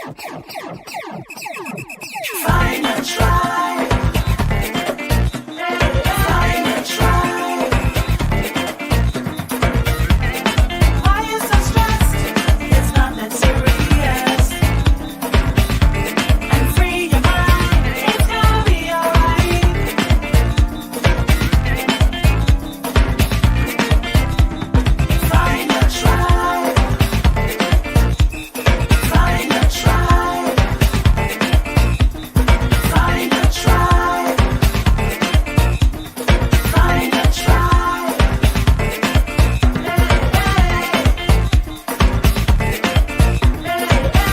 Find a tribe. Find a tribe. Why you so stressed? It's not that serious. And free your mind. It's gonna be alright. Find a tribe. Find a tribe. Find a tribe. Find a tribe.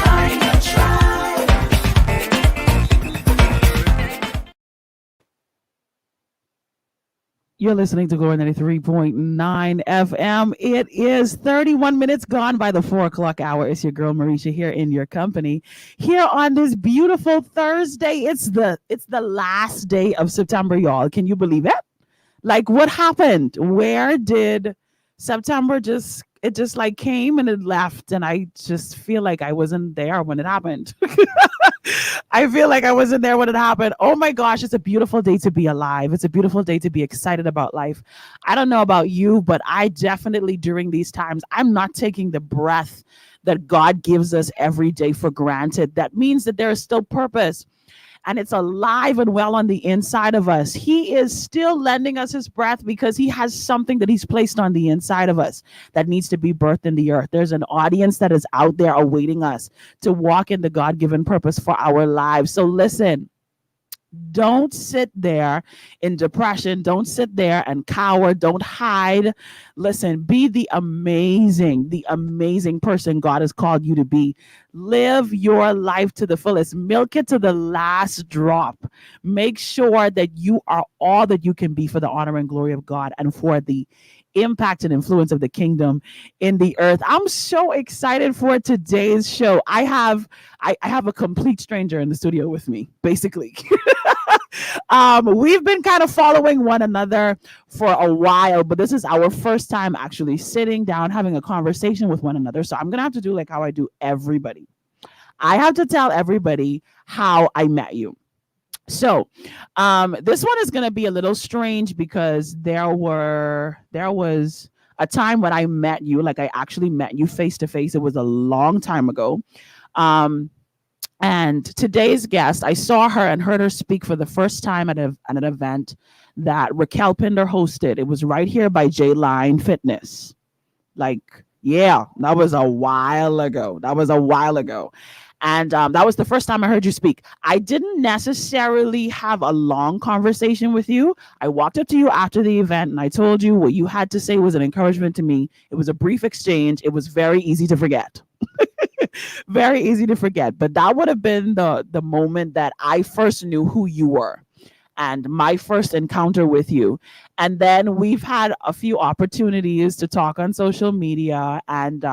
Find a tribe. You're listening to Glory 93.9 FM. It is 31 minutes gone by the 4 o'clock hour. It's your girl Marisha here in your company here on this beautiful Thursday. It's the last day of September, y'all. Can you believe it? Like, what happened? Where did September just like came and it left? And I just feel like I wasn't there when it happened. I feel like I wasn't there when it happened. Oh my gosh, it's a beautiful day to be alive. It's a beautiful day to be excited about life. I don't know about you, but I definitely during these times, I'm not taking the breath that God gives us every day for granted. That means that there is still purpose and it's alive and well on the inside of us. He is still lending us his breath because he has something that he's placed on the inside of us that needs to be birthed in the earth. There's an audience that is out there awaiting us to walk in the God-given purpose for our lives. So listen, don't sit there in depression. Don't sit there and cower. Don't hide. Listen, be the amazing person God has called you to be. Live your life to the fullest. Milk it to the last drop. Make sure that you are all that you can be for the honor and glory of God and for the impact and influence of the kingdom in the earth. I'm so excited for today's show. I have a complete stranger in the studio with me, basically. We've been kind of following one another for a while, but this is our first time actually sitting down, having a conversation with one another. So I'm going to have to do like how I do everybody. I have to tell everybody how I met you. So this one is going to be a little strange because there was a time when I met you, like I actually met you face to face. It was a long time ago. And today's guest, I saw her and heard her speak for the first time at an event that Raquel Pinder hosted. It was right here by J Line Fitness. Like, yeah, that was a while ago. And that was the first time I heard you speak. I didn't necessarily have a long conversation with you. I walked up to you after the event and I told you what you had to say was an encouragement to me. It was a brief exchange. It was very easy to forget. Very easy to forget. But that would have been the moment that I first knew who you were and my first encounter with you. And then we've had a few opportunities to talk on social media. And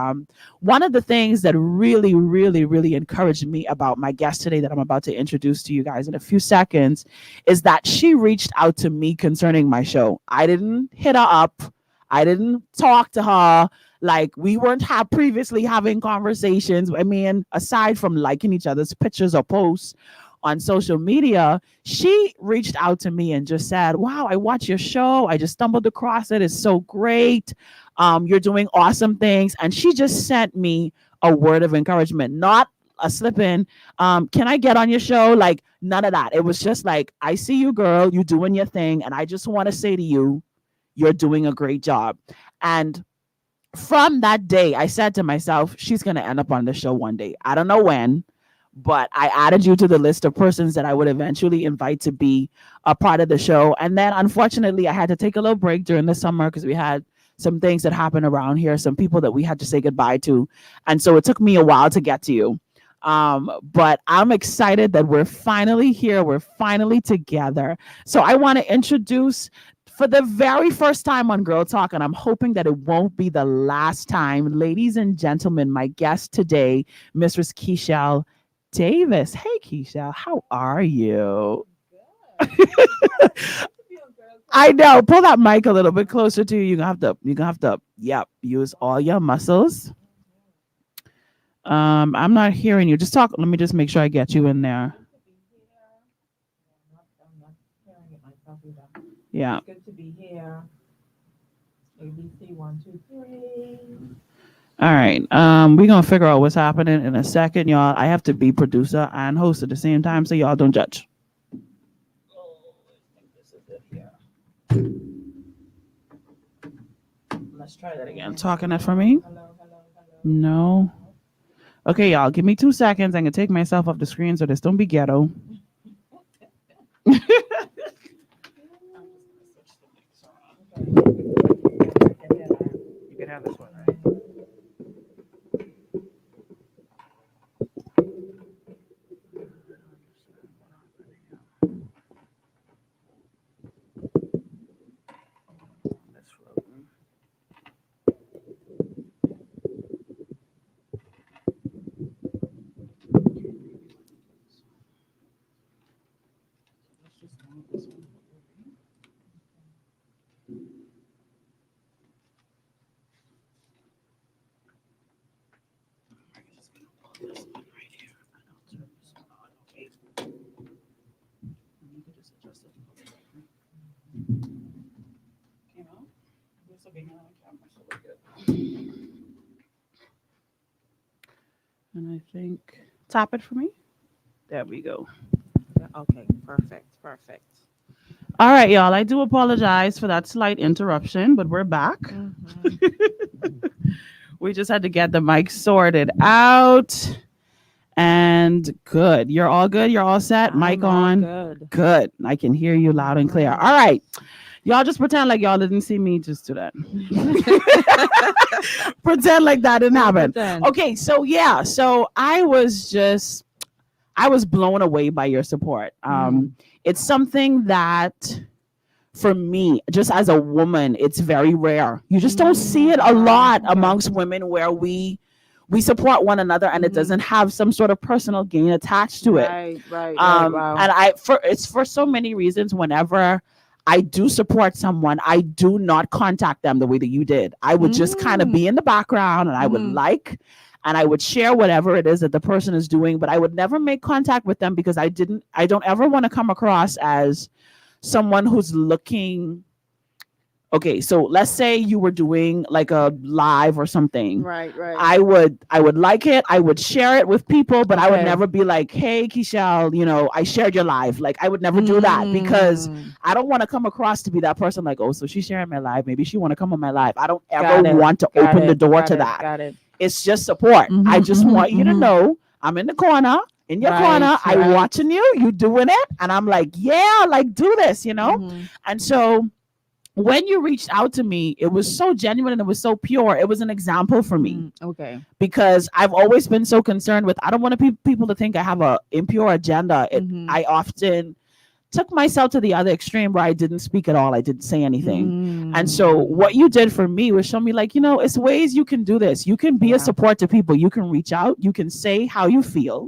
one of the things that really, really, really encouraged me about my guest today that I'm about to introduce to you guys in a few seconds is that she reached out to me concerning my show. I didn't hit her up. I didn't talk to her. Like we weren't previously having conversations. I mean, aside from liking each other's pictures or posts on social media, she reached out to me and just said, wow, I watch your show. I just stumbled across it. It's so great. You're doing awesome things. And she just sent me a word of encouragement, not a slip in. Can I get on your show? Like none of that. It was just like, I see you, girl, you doing your thing. And I just want to say to you, you're doing a great job. And from that day, I said to myself, she's going to end up on the show one day. I don't know when, but I added you to the list of persons that I would eventually invite to be a part of the show. And then unfortunately, I had to take a little break during the summer because we had some things that happened around here, some people that we had to say goodbye to. And so it took me a while to get to you. But I'm excited that we're finally here. We're finally together. So I want to introduce for the very first time on Girl Talk, and I'm hoping that it won't be the last time, ladies and gentlemen, my guest today, Mistress Keshelle Davis. Hey, Keshelle, how are you? Good. I know. Pull that mic a little bit closer to you. You're gonna have to, yep, use all your muscles. I'm not hearing you. Just talk. Let me just make sure I get you in there. Good to be here. I'm not hearing it myself either. Yeah. It's good to be here. ABC 1, 2, 3. All right. We're gonna figure out what's happening in a second, y'all. I have to be producer and host at the same time, so y'all don't judge. Oh, I think this is it here. Let's try that again. Talking that for me? Hello, hello, hello. No. Okay, y'all. Give me 2 seconds. I'm gonna take myself off the screen so this don't be ghetto. I'm just gonna switch the mix around. You can have this one, right? That's floating. Let's just move this one. I'm just gonna pull this one right here. And I'll turn this one on. Okay. And you can just adjust it. You know? We're still being on camera, so we're good. And I think tap it for me. There we go. Okay, perfect, perfect. All right, y'all. I do apologize for that slight interruption, but we're back. We just had to get the mic sorted out. And good. You're all good. You're all set. Mic on. Good. Good. I can hear you loud and clear. All right. Y'all just pretend like y'all didn't see me. Just do that. Pretend like that didn't happen. Pretend. Okay. So, yeah. So I was blown away by your support. It's something that for me, just as a woman, it's very rare. You just don't see it a lot amongst women where we support one another and it doesn't have some sort of personal gain attached to it. Right. And it's for so many reasons. Whenever I do support someone, I do not contact them the way that you did. I would just kind of be in the background and I would like and I would share whatever it is that the person is doing, but I would never make contact with them because I don't ever want to come across as someone who's looking. Okay, so let's say you were doing like a live or something. Right. I would like it. I would share it with people, but I would Okay. never be like, "Hey, Keshelle, I shared your live." Like I would never do that because I don't want to come across to be that person like, "Oh, so she's sharing my live. Maybe she want to come on my live." I don't ever want to open the door to that. Got it. It's just support. I just want you to know I'm in the corner, in your corner. I'm watching you. You doing it, and I'm like, "Yeah, like do this," And so when you reached out to me, it was so genuine and it was so pure. It was an example for me. Okay. Because I've always been so concerned with, I don't want people to think I have a impure agenda. I often took myself to the other extreme where I didn't speak at all. I didn't say anything. And so what you did for me was show me like, it's ways you can do this. You can be a support to people. You can reach out. You can say how you feel.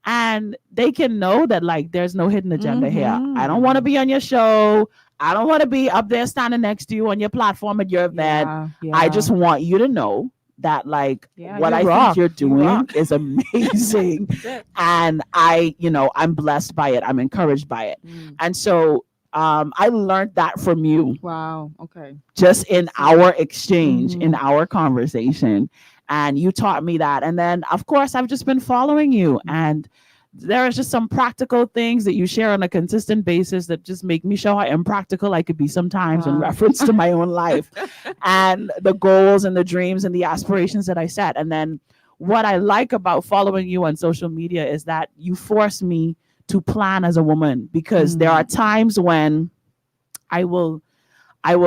And they can know that like there's no hidden agenda here. I don't want to be on your show. I don't want to be up there standing next to you on your platform at your event. I just want you to know that like what I think you're doing is amazing. And I'm blessed by it. I'm encouraged by it. And so I learned that from you. Wow. Okay. Just in our exchange, in our conversation. And you taught me that. And then, of course, I've just been following you. And there are just some practical things that you share on a consistent basis that just make me show how impractical I could be sometimes in reference to my own life and the goals and the dreams and the aspirations that I set. And then what I like about following you on social media is that you force me to plan as a woman, because there are times when I will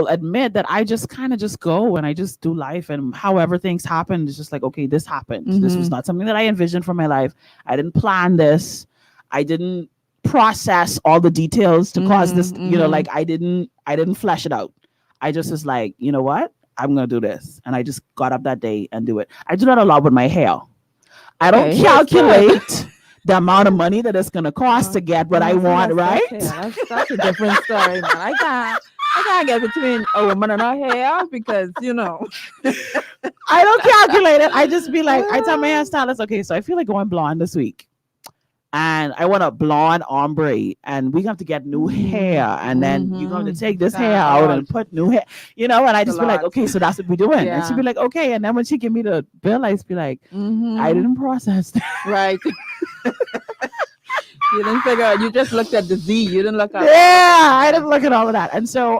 admit that I just kind of just go and I just do life, and however things happen, it's just like, okay, this happened. This was not something that I envisioned for my life. I didn't plan this. I didn't process all the details to cause this, like I didn't flesh it out. I just was like, you know what? I'm going to do this. And I just got up that day and do it. I do that a lot with my hair. I don't calculate the amount of money that it's going to cost to get what I want, right? That's a different story, man. I can't get between a woman and her hair because I don't calculate it. I just be like, I tell my hairstylist, okay, so I feel like going blonde this week. And I want a blonde ombre, and we have to get new hair, and then you're going to take this hair out and put new hair, And I It's a just be like, lot. okay, so that's what we're doing. And she'd Yeah. be like, okay. And then when she give me the bill, I just be like, I Mhm. didn't process that. Right. You didn't figure out. You just looked at the Z. You didn't look at. Yeah, I didn't look at all of that. And so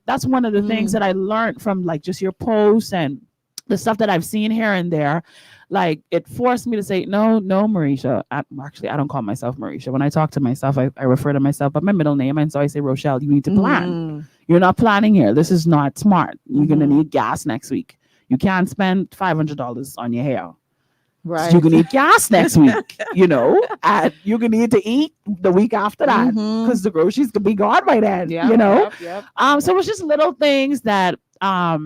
that's one of the things Mm. that I learned from like just your posts and the stuff that I've seen here and there. Like it forced me to say, no, Marisha. Actually, I don't call myself Marisha. When I talk to myself, I refer to myself by my middle name. And so I say, Rochelle, you need to plan. Mhm. You're not planning here. This is not smart. You're going to Mhm. need gas next week. You can't spend $500 on your hair. Right. You're gonna need gas next week, and you're gonna need to eat the week after that Mhm. because the groceries could be gone by then, Yep, Yep. So it's just little things that I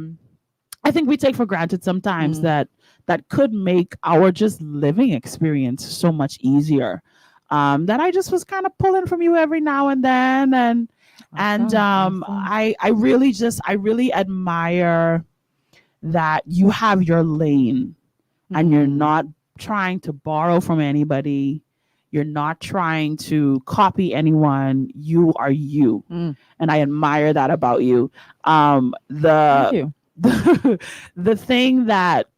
think we take for granted sometimes Mm. that could make our just living experience so much easier. That I just was kind of pulling from you every now and then, and Awesome. I really admire that you have your lane and you're Mhm. not trying to borrow from anybody. You're not trying to copy anyone. You are you. Mm. And I admire that about you. Thank The you. the thing that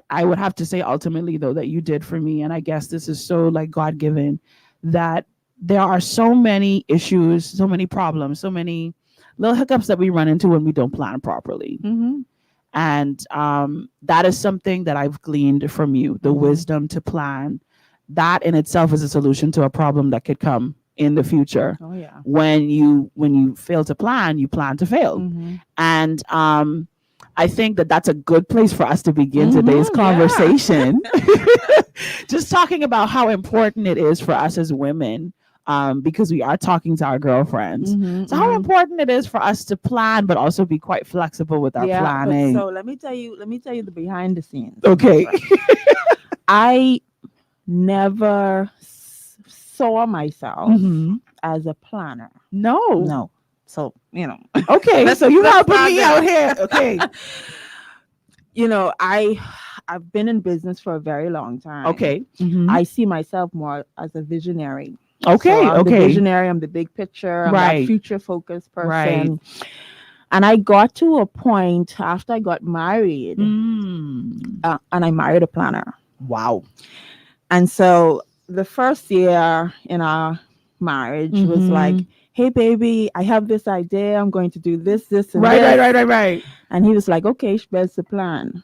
I would have to say ultimately though that you did for me, and I guess this is so like God given, that there are so many issues, so many problems, so many little hiccups that we run into when we don't plan properly. Mm-hmm. And that is something that I've gleaned from you, the Mhm. wisdom to plan. That in itself is a solution to a problem that could come in the future. Oh yeah. When you fail to plan, you plan to fail. Mm-hmm. And I think that that's a good place for us to begin today's Mhm, yeah. conversation. Just talking about how important it is for us as women, because we are talking to our girlfriends. Mhm, So how mhm. important it is for us to plan, but also be quite flexible with our Yeah, but planning. so let me tell you the behind the scenes. Okay. Right. I never saw myself Mhm. as a planner. No. No. So, Okay. Let's- So you let's helping start me there. out here. Okay. I've been in business for a very long time. Okay. Mhm. I see myself more as a visionary. Okay. So I'm the Okay. visionary, I'm the big picture, I'm Right. that future focused person. Right. And I got to a point after I got married, Mm. and I married a planner. Wow. And so the first year in our marriage was like, Mhm. hey, baby, I have this idea. I'm going to do this, and Right. this. Right. And he was like, okay, where's the plan?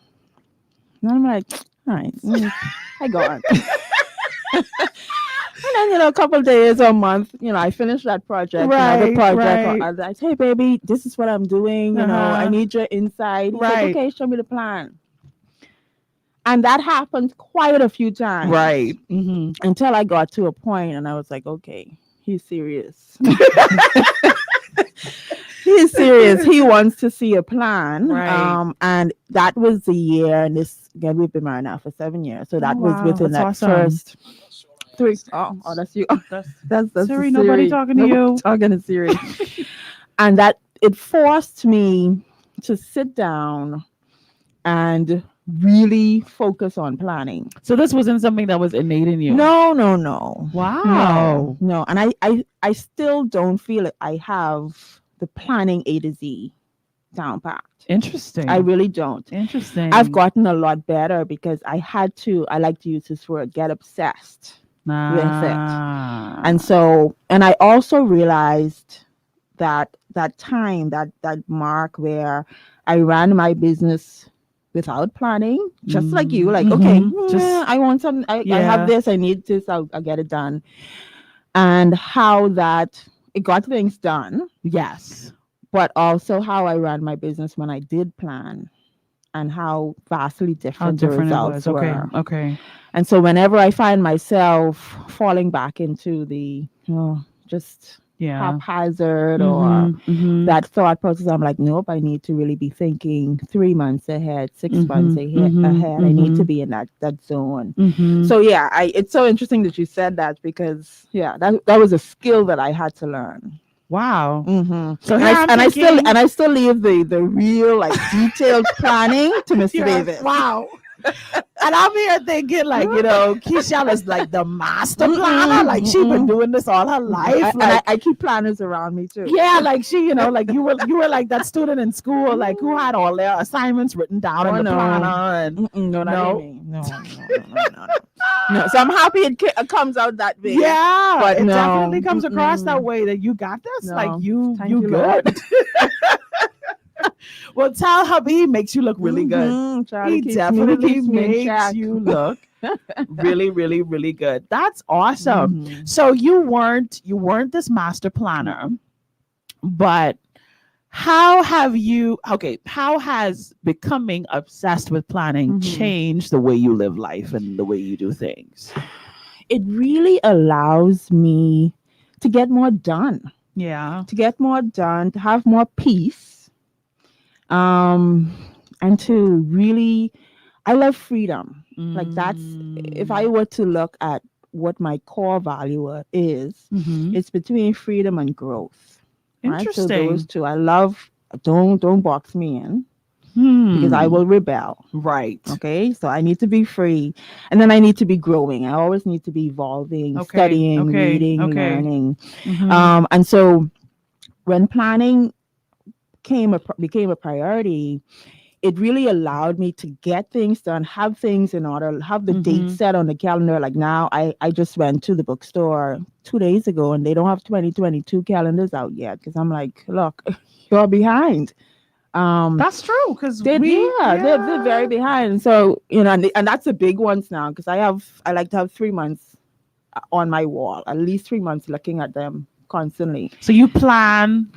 And I'm like, all right, I got it. And then, a couple of days or a month, I finished that project, another Right, project. right. Or I was like, hey, baby, this is what I'm doing. I Uh-huh. need your insight. He's Right. like, okay, show me the plan. And that happened quite a few times. Right. Mhm. Until I got to a point and I was like, okay, he's serious. He's serious. He wants to see a plan. Right. And that was the year, and again, we've been married now for 7 years. So that Oh, was wow. within That's that awesome. first 3. Oh, that's you. That's Siri, the nobody Siri. talking to Nobody you. Talking to Siri. And that it forced me to sit down and really focus on planning. So this wasn't something that was innate in you. No. Wow. No. And I still don't feel it. I have the planning A to Z down packed. Interesting. I really don't. Interesting. I've gotten a lot better because I like to use this word, get obsessed with it. Ah. And I also realized that time, that mark where I ran my business without planning, just like you, like, okay, I want something, I have this, I need this, I'll get it done. And how that it got things done, Yes. but also how I ran my business when I did plan and how vastly How different the different it results was. Okay. were. Okay. And so whenever I find myself falling back into the just Yeah. haphazard or Mhm. that thought process, I'm like, nope, I need to really be thinking 3 months ahead, 6 months ahead. I need to be in that zone. Mhm. So yeah, it's so interesting that you said that because that was a skill that I had to learn. Wow. So And here I'm thinking, I still leave the real like detailed planning to Mr. you're Davis. wow. And I'm here thinking, like, Keshelle is like the master planner. Like, she been doing this all her life. I keep planners around me too. Yeah, like she, like you were like that student in school, like who had all their assignments written down in the planner. And No, not no. me. No. No. So I'm happy it comes out that way. Yeah, but it no. definitely comes across that way that you got this. No. Like you Thank you, good. Lord. Well, tell hubby he makes you look really good. He definitely makes you look really, really, really good. That's awesome. So you weren't this master planner, but how has becoming obsessed with planning changed the way you live life and the way you do things? It really allows me to get more done. Yeah. To have more peace. And to really, I love freedom. Like that's, if I were to look at what my core value is, it's between freedom and growth. Interesting. Right? So those two, I love, don't box me in because I will rebel. Right. Okay. So I need to be free and then I need to be growing. I always need to be evolving, studying, reading, learning. And so when planning became a priority, it really allowed me to get things done, have things in order, have the date set on the calendar. Like now, I just went to the bookstore 2 days ago and they don't have 2022 calendars out yet because I'm like, look, you're behind. That's true because they're very behind. So and that's the big ones now because I like to have 3 months on my wall, at least 3 months looking at them constantly. So you plan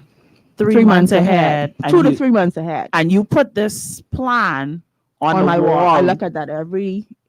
3 months ahead, 2 to 3 months ahead, and you put this plan on my wall. wall. I look at that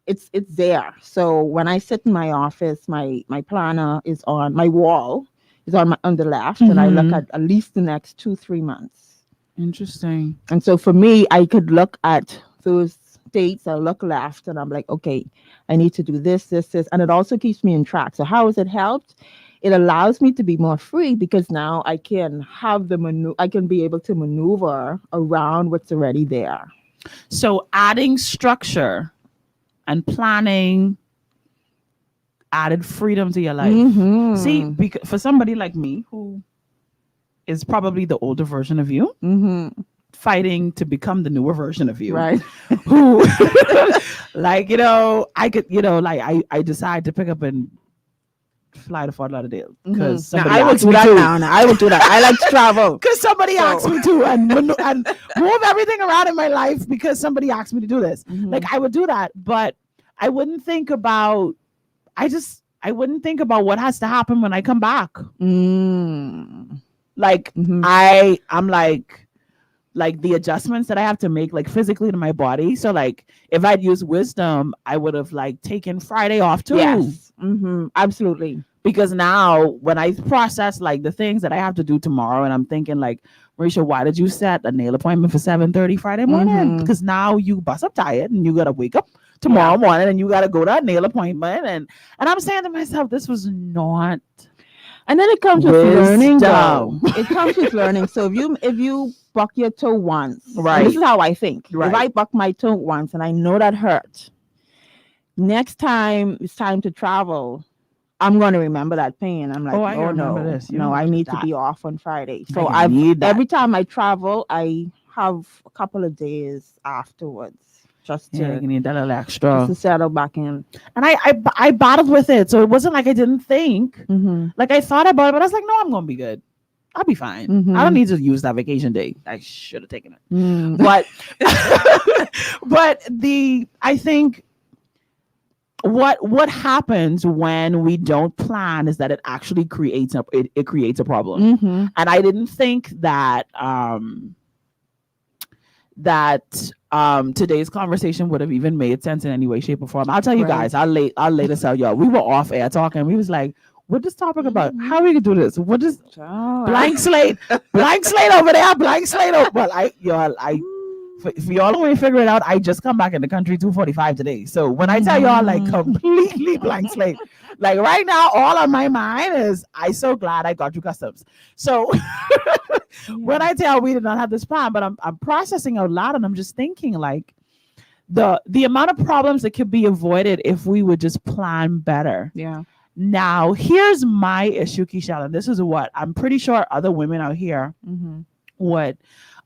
it's there. So when I sit in my office, my planner is on my wall, is on the left, and I look at least the next 2-3 months. Interesting. And so for me, I could look at those dates. I look left, and I'm like, okay, I need to do this, and it also keeps me in track. So how has it helped? It allows me to be more free because now I can have I can be able to maneuver around what's already there. So adding structure and planning added freedom to your life. See, because for somebody like me who is probably the older version of you, fighting to become the newer version of you, right? Who, like I could, I decide to pick up and fly to Fort Lauderdale because somebody I would do that now. I would do that. I like to travel because somebody asked me to and move everything around in my life because somebody asked me to do this. Like I would do that, but I wouldn't think about. I wouldn't think about what has to happen when I come back. Like I'm like the adjustments that I have to make like physically to my body. So like if I'd used wisdom, I would have like taken Friday off too. Yes. Absolutely. Because now when I process like the things that I have to do tomorrow and I'm thinking like, Marisha, why did you set a nail appointment for 7:30 Friday morning? Because now you bust up tired and you got to wake up tomorrow morning and you got to go to a nail appointment. And I'm saying to myself, this was not. And then it comes with learning though. It comes with learning. So if you buck your toe once, right? This is how I think. Right. If I buck my toe once and I know that hurt, next time it's time to travel, I'm going to remember that pain. I'm like, oh no, I need to be off on Friday. So every time I travel, I have a couple of days afterwards. Just to need that little extra. Just to settle back in. And I battled with it. So it wasn't like I didn't think. Like I thought about it, but I was like, no, I'm going to be good. I'll be fine. I don't need to use that vacation day. I should have taken it. But but I think what happens when we don't plan is that it actually creates a problem. And I didn't think that today's conversation would have even made sense in any way, shape, or form. I'll tell you guys, I'll later tell y'all. We were off air talking. We was like, what this topic about? How we can do this? What is blank slate over there? Blank slate over. Well, For y'all don't want to figure it out, I just come back in the country 2:45 today. So when I tell y'all like completely blank slate, like right now, all on my mind is I so glad I got through customs. So when I tell we did not have this plan, but I'm processing out loud and I'm just thinking like the amount of problems that could be avoided if we would just plan better. Yeah. Now, here's my issue, Keshelle, and this is what I'm pretty sure other women out here would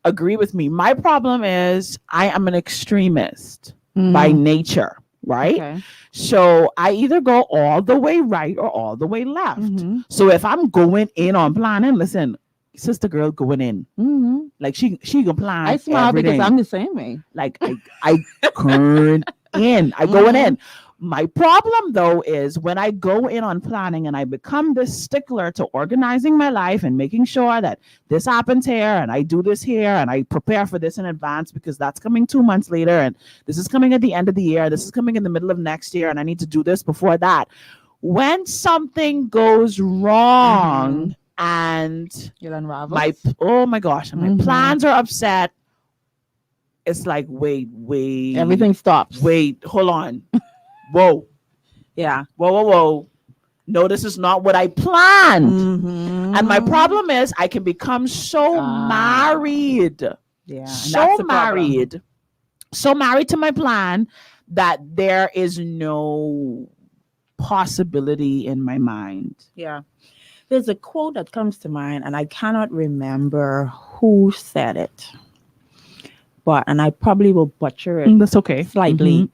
agree with me. My problem is I am an extremist by nature, right? Okay. So I either go all the way right or all the way left. So if I'm going in on planning, listen, sister girl going in. Like she can plan. I smile because everything. I'm the same way. Like I turn in. I going in. My problem though is when I go in on planning and I become this stickler to organizing my life and making sure that this happens here and I do this here and I prepare for this in advance because that's coming 2 months later and this is coming at the end of the year. This is coming in the middle of next year and I need to do this before that. When something goes wrong and You'll unravel. my gosh, my plans are upset. It's like, wait. Everything stops. Wait, hold on. Whoa. Yeah. Whoa. No, this is not what I planned. And my problem is I can become so married. Yeah. So married to my plan that there is no possibility in my mind. Yeah. There's a quote that comes to mind, and I cannot remember who said it. And I probably will butcher it. That's okay. Slightly.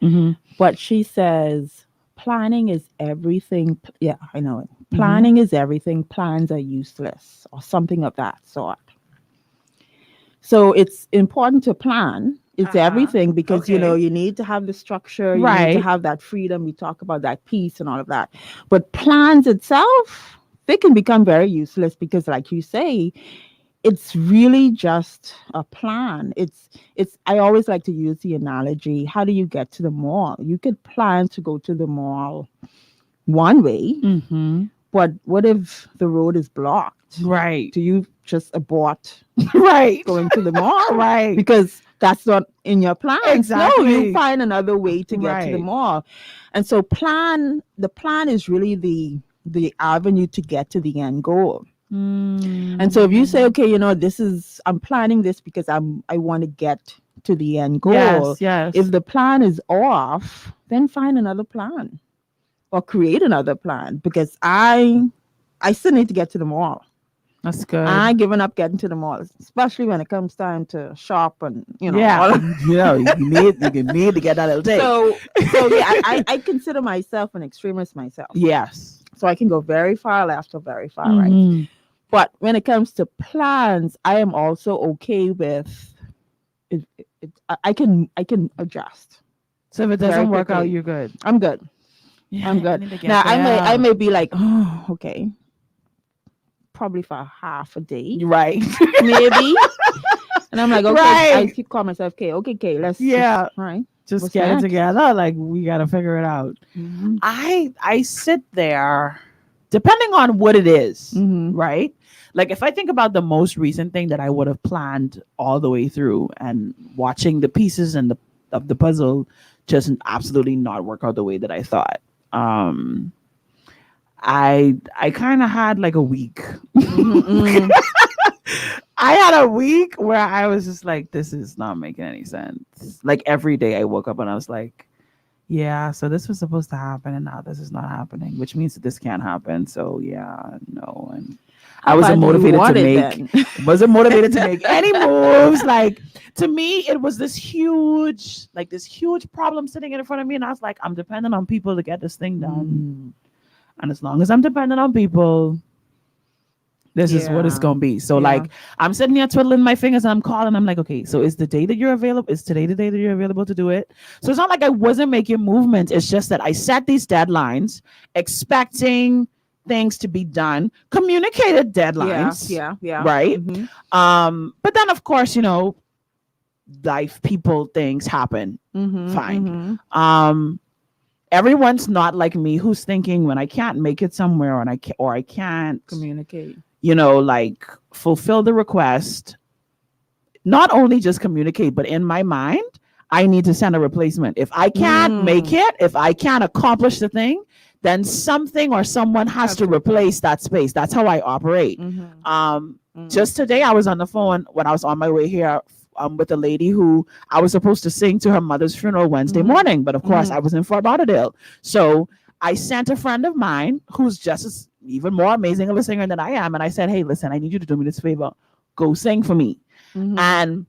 But she says, planning is everything. Yeah, I know it. Planning is everything. Plans are useless, or something of that sort. So it's important to plan. It's everything because, you need to have the structure. You need to have that freedom. We talk about that peace and all of that. But plans itself, they can become very useless because, like you say, it's really just a plan. It's I always like to use the analogy, how do you get to the mall? You could plan to go to the mall one way, but what if the road is blocked? Right. Do you just abort going to the mall? Right. Because that's not in your plan. Exactly. No, you find another way to get to the mall. And so the plan is really the avenue to get to the end goal. And so if you say, okay, I'm planning this because I want to get to the end goal. Yes. If the plan is off, then find another plan or create another plan because I still need to get to the mall. That's good. I ain't giving up getting to the mall, especially when it comes time to shop and you need to get that little tape. So yeah, I consider myself an extremist myself. Yes. So I can go very far left or very far right. But when it comes to plans, I am also okay with it. I can adjust. So if it doesn't work out, you're good. I'm good. Yeah, I'm good. Now I may be like, oh, okay, probably for half a day, right? Maybe. And I'm like, okay, I keep calling myself, okay, let's just get it together. Like we gotta figure it out. I sit there. Depending on what it is, right? Like if I think about the most recent thing that I would have planned all the way through and watching the pieces and of the puzzle just absolutely not work out the way that I thought. I kind of had like a week. I had a week where I was just like, this is not making any sense. Like every day I woke up and I was like, yeah, so this was supposed to happen and now this is not happening, which means that this can't happen. So yeah, no. And I wasn't motivated to make any moves. Like to me, it was this huge problem sitting in front of me. And I was like, I'm dependent on people to get this thing done. And as long as I'm dependent on people, this is what it's going to be. So like, I'm sitting here twiddling my fingers and I'm calling. I'm like, okay, so is the day that you're available? Is today the day that you're available to do it? So it's not like I wasn't making movements. It's just that I set these deadlines expecting things to be done, communicated deadlines. Yeah. Right. But then of course, life, people, things happen. Fine. Everyone's not like me who's thinking when I can't make it somewhere and I can't communicate. Like fulfill the request. not only just communicate, but in my mind, I need to send a replacement. If I can't make it, if I can't accomplish the thing, then something or someone has to replace that space. That's how I operate. Just today, I was on the phone when I was on my way here with a lady who I was supposed to sing to her mother's funeral Wednesday morning, but of course, I was in Fort Lauderdale. So I sent a friend of mine who's just as even more amazing of a singer than I am, and I said, "Hey, listen, I need you to do me this favor. Go sing for me." And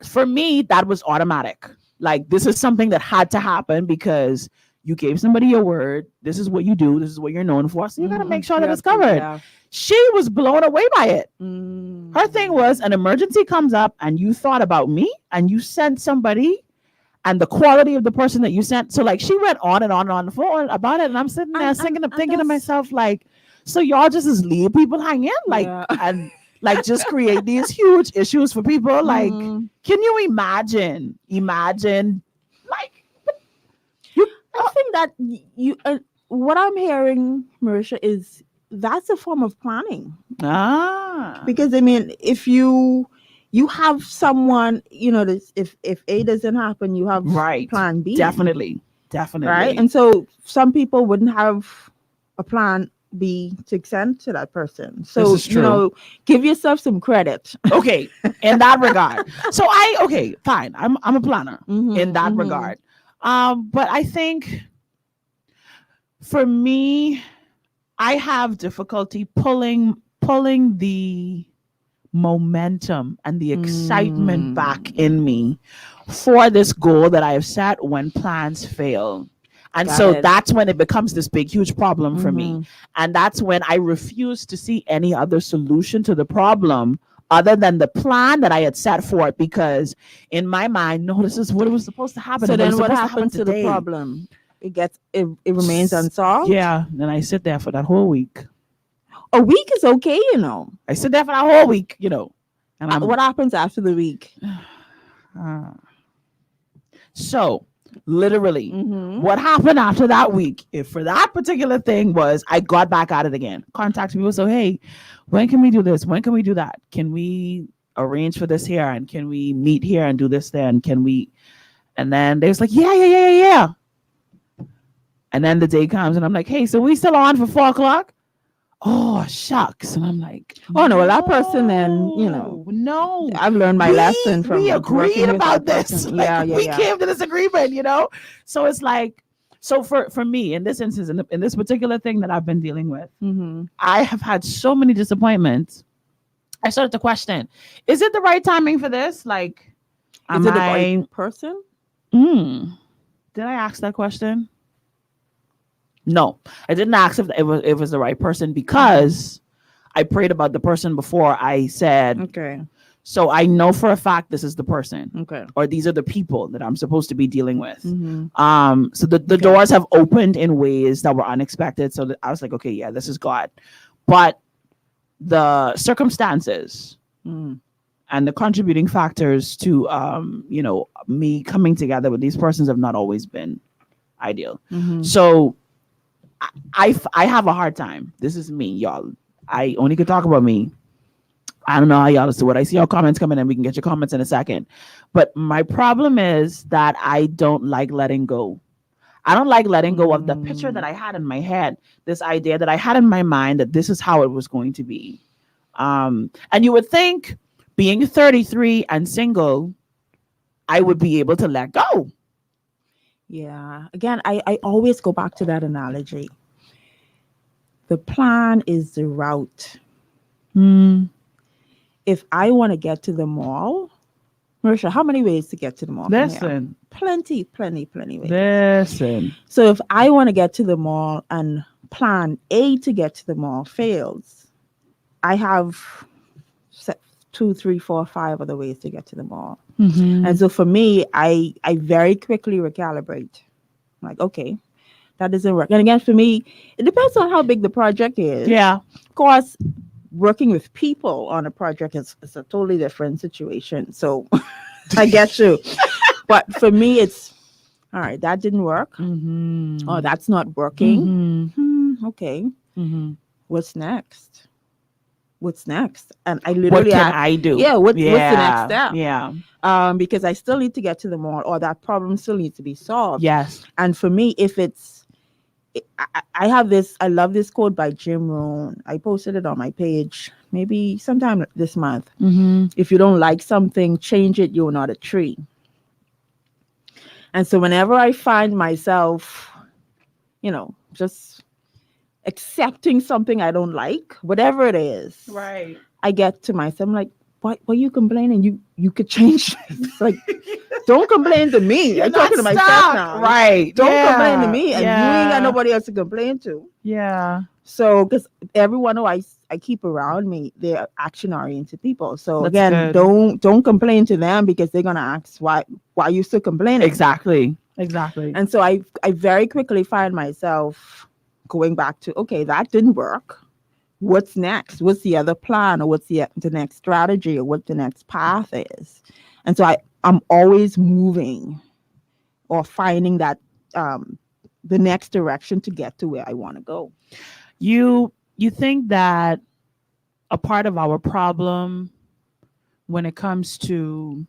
for me, that was automatic. Like, this is something that had to happen because you gave somebody your word. This is what you do. This is what you're known for. So you got to make sure that it's covered. Yeah. She was blown away by it. Her thing was, an emergency comes up and you thought about me and you sent somebody, and the quality of the person that you sent. So like, she went on and on and on the phone about it. And I'm sitting there thinking to myself, like, so y'all just leave people hanging, like, and like just create these huge issues for people. Like, can you imagine, like, I think that you, what I'm hearing, Marisha, is that's a form of planning. Because I mean, if you have someone, this, if A doesn't happen, you have plan B. Definitely. Right. And so some people wouldn't have a plan B to send to that person. So, give yourself some credit. Okay. In that regard. So fine. I'm a planner in that regard. But I think for me, I have difficulty pulling the momentum and the excitement back in me for this goal that I have set when plans fail. And that's when it becomes this big, huge problem for me. And that's when I refuse to see any other solution to the problem other than the plan that I had set for it, because in my mind, no, this is what was supposed to happen. So then what happens to the problem? It remains unsolved? Yeah. Then I sit there for that whole week. A week is okay, I sit there for that whole week, And what happens after the week? So literally, what happened after that week, if for that particular thing, was I got back at it again. Contacted people. So, hey, when can we do this? When can we do that? Can we arrange for this here? And can we meet here and do this there? And can we? And then they was like, yeah. And then the day comes and I'm like, hey, so we still on for 4:00? Oh, shucks. And I'm like, oh no, well, that person then, no, I've learned my lesson from we agreed about this. Like, we came to this agreement, So it's like, so for me in this instance, in this particular thing that I've been dealing with, I have had so many disappointments. I started to question, is it the right timing for this? Like, is it the right person? Did I ask that question? No, I didn't ask if it was the right person, because I prayed about the person before I said, okay. So I know for a fact this is the person, okay, or these are the people that I'm supposed to be dealing with. So the doors have opened in ways that were unexpected. So I was like, okay, yeah, this is God. But the circumstances and the contributing factors to me coming together with these persons have not always been ideal. So I have a hard time. This is me, y'all. I only could talk about me. I don't know how y'all do it. I see your comments coming in. We can get your comments in a second. But my problem is that I don't like letting go. I don't like letting go of the picture that I had in my head, this idea that I had in my mind that this is how it was going to be. And you would think, being 33 and single, I would be able to let go. Yeah. Again, I always go back to that analogy. The plan is the route. If I want to get to the mall, Marisha, how many ways to get to the mall? Listen. Plenty ways. Listen. So if I want to get to the mall and plan A to get to the mall fails, I have 2, 3, 4, 5 other ways to get to the mall. And so for me, I very quickly recalibrate. I'm like, okay, that doesn't work. And again, for me, it depends on how big the project is. Yeah. Of course, working with people on a project is a totally different situation. So I get you. But for me, it's, all right, that didn't work. Oh, that's not working. Okay. What's next? what's next? And I What literally can asked, I do? yeah, what's the next Yeah. step? Yeah. Because I still need to get to the mall, or that problem still needs to be solved. Yes. And for me, if it's, I have this, I love this quote by Jim Rohn. I posted it on my page maybe sometime this month. Mm-hmm. If you don't like something, change it. You're not a tree. And so whenever I find myself, just accepting something I don't like, whatever it is, Right. I get to myself, I'm like, why are you complaining? You could change this. Like, don't complain to me. You're I'm not talking to myself stuck. now. Right. Don't complain to Yeah. me, and you ain't got nobody else to complain to. Yeah. So, because everyone who I keep around me, they're action oriented people. So That's again, good. don't complain to them, because they're gonna ask why you still complaining. Exactly. Exactly. And so I very quickly find myself going back to, okay, that didn't work. What's next? What's the other plan, or what's the next strategy, or what the next path is? And so I'm always moving or finding that the next direction to get to where I want to go. You think that a part of our problem when it comes to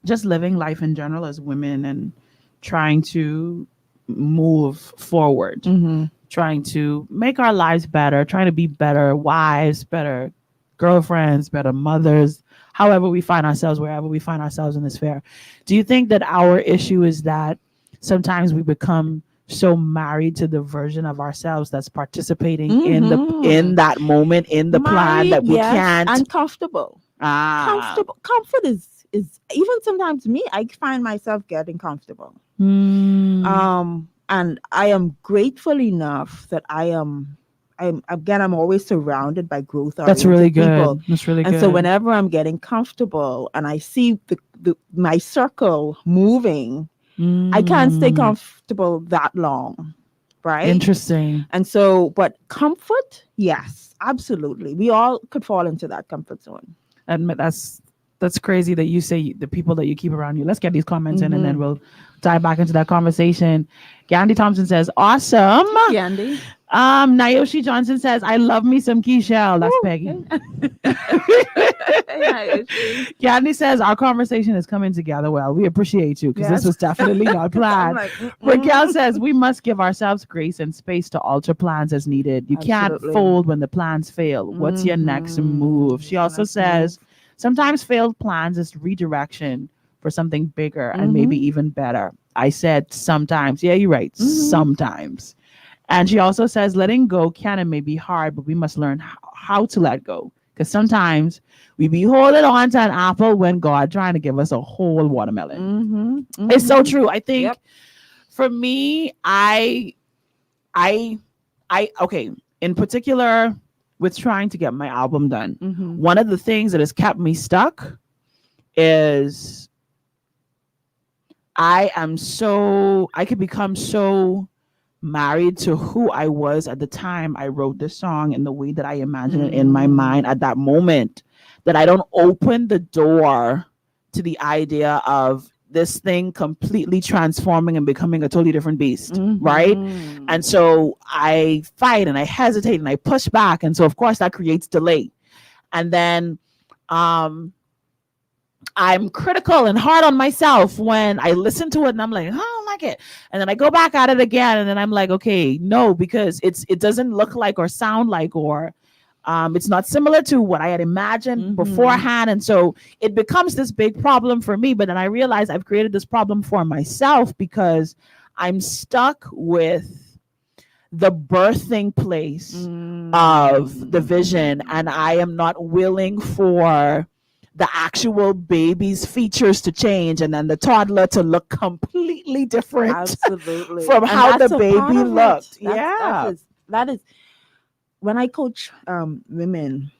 just living life in general as women and trying to move forward, Mm-hmm. trying to make our lives better, trying to be better wives, better girlfriends, better mothers, however we find ourselves, wherever we find ourselves in this sphere. Do you think that our issue is that sometimes we become so married to the version of ourselves that's participating in that moment, in the plan, Married, that we yes, can't and comfortable. Comfortable. Comfort is even sometimes me. I find myself getting comfortable. And I am grateful enough that I'm always surrounded by growth That's oriented really people. good. That's really And good. so whenever I'm getting comfortable and I see my circle moving, I can't stay comfortable that long. Right. Interesting. And so, but comfort, yes, absolutely. We all could fall into that comfort zone. Admit that's crazy that you say the people that you keep around you. Let's get these comments in and then we'll dive back into that conversation. Gandhi Thompson says, awesome. Gandhi. Naoshi Johnson says, I love me some Keshelle. That's Peggy. Gandhi says, our conversation is coming together well. We appreciate you, because this was definitely not planned. Raquel says, we must give ourselves grace and space to alter plans as needed. You can't fold when the plans fail. What's your next move? She also says, sometimes failed plans is redirection for something bigger and maybe even better. I said sometimes. Yeah, you're right. Sometimes. And she also says letting go can and may be hard, but we must learn how to let go. Because sometimes we be holding on to an apple when God trying to give us a whole watermelon. It's so true. I think for me, I okay, in particular with trying to get my album done, one of the things that has kept me stuck is I could become so married to who I was at the time I wrote this song and the way that I imagine it in my mind at that moment, that I don't open the door to the idea of this thing completely transforming and becoming a totally different beast, right? And so I fight and I hesitate and I push back. And so of course that creates delay. And then I'm critical and hard on myself when I listen to it and I'm like, oh, I don't like it. And then I go back at it again and then I'm like, okay, no, because it doesn't look like or sound like or it's not similar to what I had imagined beforehand. And so it becomes this big problem for me. But then I realize I've created this problem for myself because I'm stuck with the birthing place of the vision. And I am not willing for the actual baby's features to change and then the toddler to look completely different from how the baby looked. That is when I coach women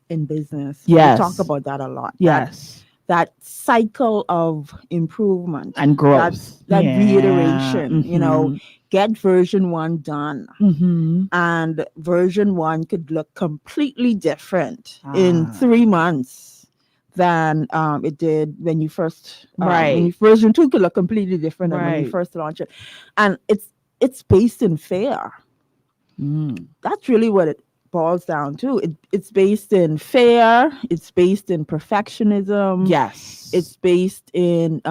in business. Yes. We talk about that a lot. Yes. That cycle of improvement and growth. That reiteration, get version 1 done. And version 1 could look completely different in 3 months than it did when you first version 2 could look completely different than when you first launched it. And it's based in fear. That's really what boils down to. It's based in fear. It's based in perfectionism. Yes. It's based in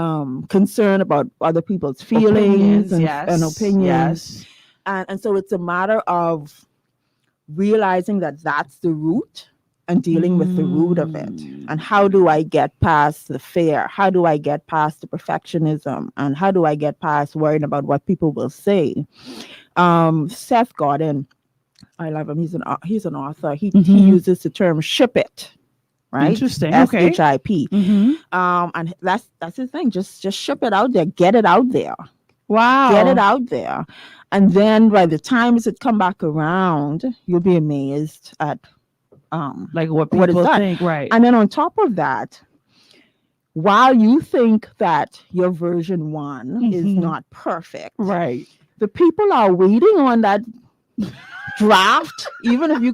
concern about other people's feelings opinions. and Yes. opinions. Yes. And so it's a matter of realizing that that's the root and dealing with the root of it. And how do I get past the fear? How do I get past the perfectionism? And how do I get past worrying about what people will say? Seth Godin, I love him. He's an author. He uses the term "ship it," right? Interesting. Okay. SHIP. And that's his thing. Just ship it out there. Get it out there. Wow. Get it out there. And then by the time it come back around, you'll be amazed at like what what is people that? think, right? And then on top of that, while you think that your version one is not perfect, right. the people are waiting on that draft. Even if you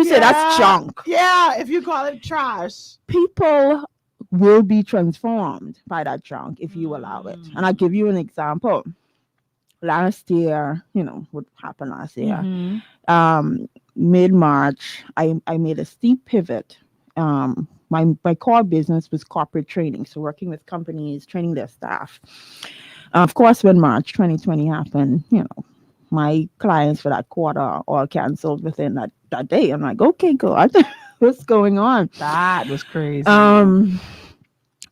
say that's junk, Yeah, if you call it trash. people will be transformed by that junk if you allow it. And I'll give you an example. Last year, what happened last year? Mid-March, I made a steep pivot. My core business was corporate training, so working with companies, training their staff. Of course, when March 2020 happened, my clients for that quarter all canceled within that day. I'm like, okay, God, what's going on? That was crazy.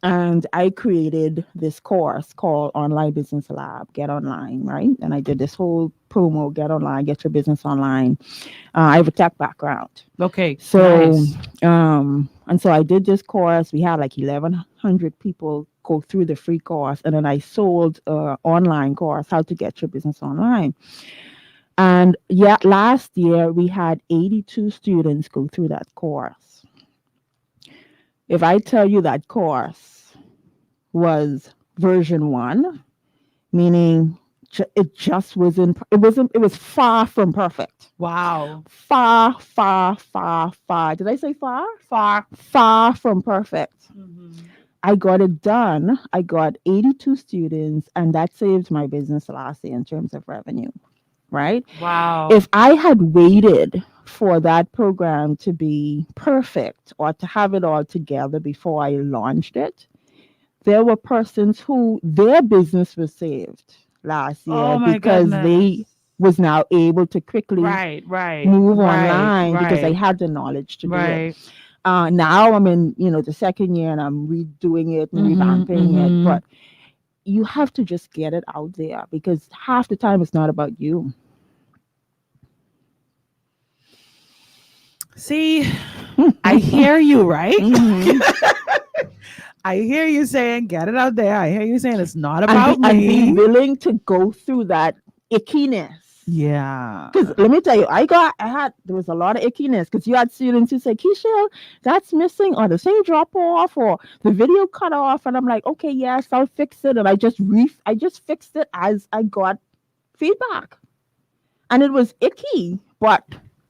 And I created this course called Online Business Lab, Get Online, right? And I did this whole promo, Get Online, Get Your Business Online. I have a tech background. Okay. So, nice. And so I did this course. We had like 1,100 people go through the free course. And then I sold an online course, How to Get Your Business Online. And last year we had 82 students go through that course. If I tell you that course was version 1, meaning it just wasn't, it was far from perfect. Wow. Far. Did I say far? Far from perfect. I got it done. I got 82 students, and that saved my business last year in terms of revenue, right? Wow. If I had waited for that program to be perfect or to have it all together before I launched it, there were persons who their business was saved last year because they was now able to quickly move online because they had the knowledge to do it. Now I'm in, the second year and I'm redoing it and revamping it. But you have to just get it out there because half the time it's not about you. See, I hear you, right? I hear you saying, get it out there. I hear you saying it's not about me. And be willing to go through that ickiness. Yeah. Because let me tell you, there was a lot of ickiness because you had students who say, Keshelle, that's missing, or the thing drop off, or the video cut off. And I'm like, okay, yes, I'll fix it. And I just fixed it as I got feedback. And it was icky, but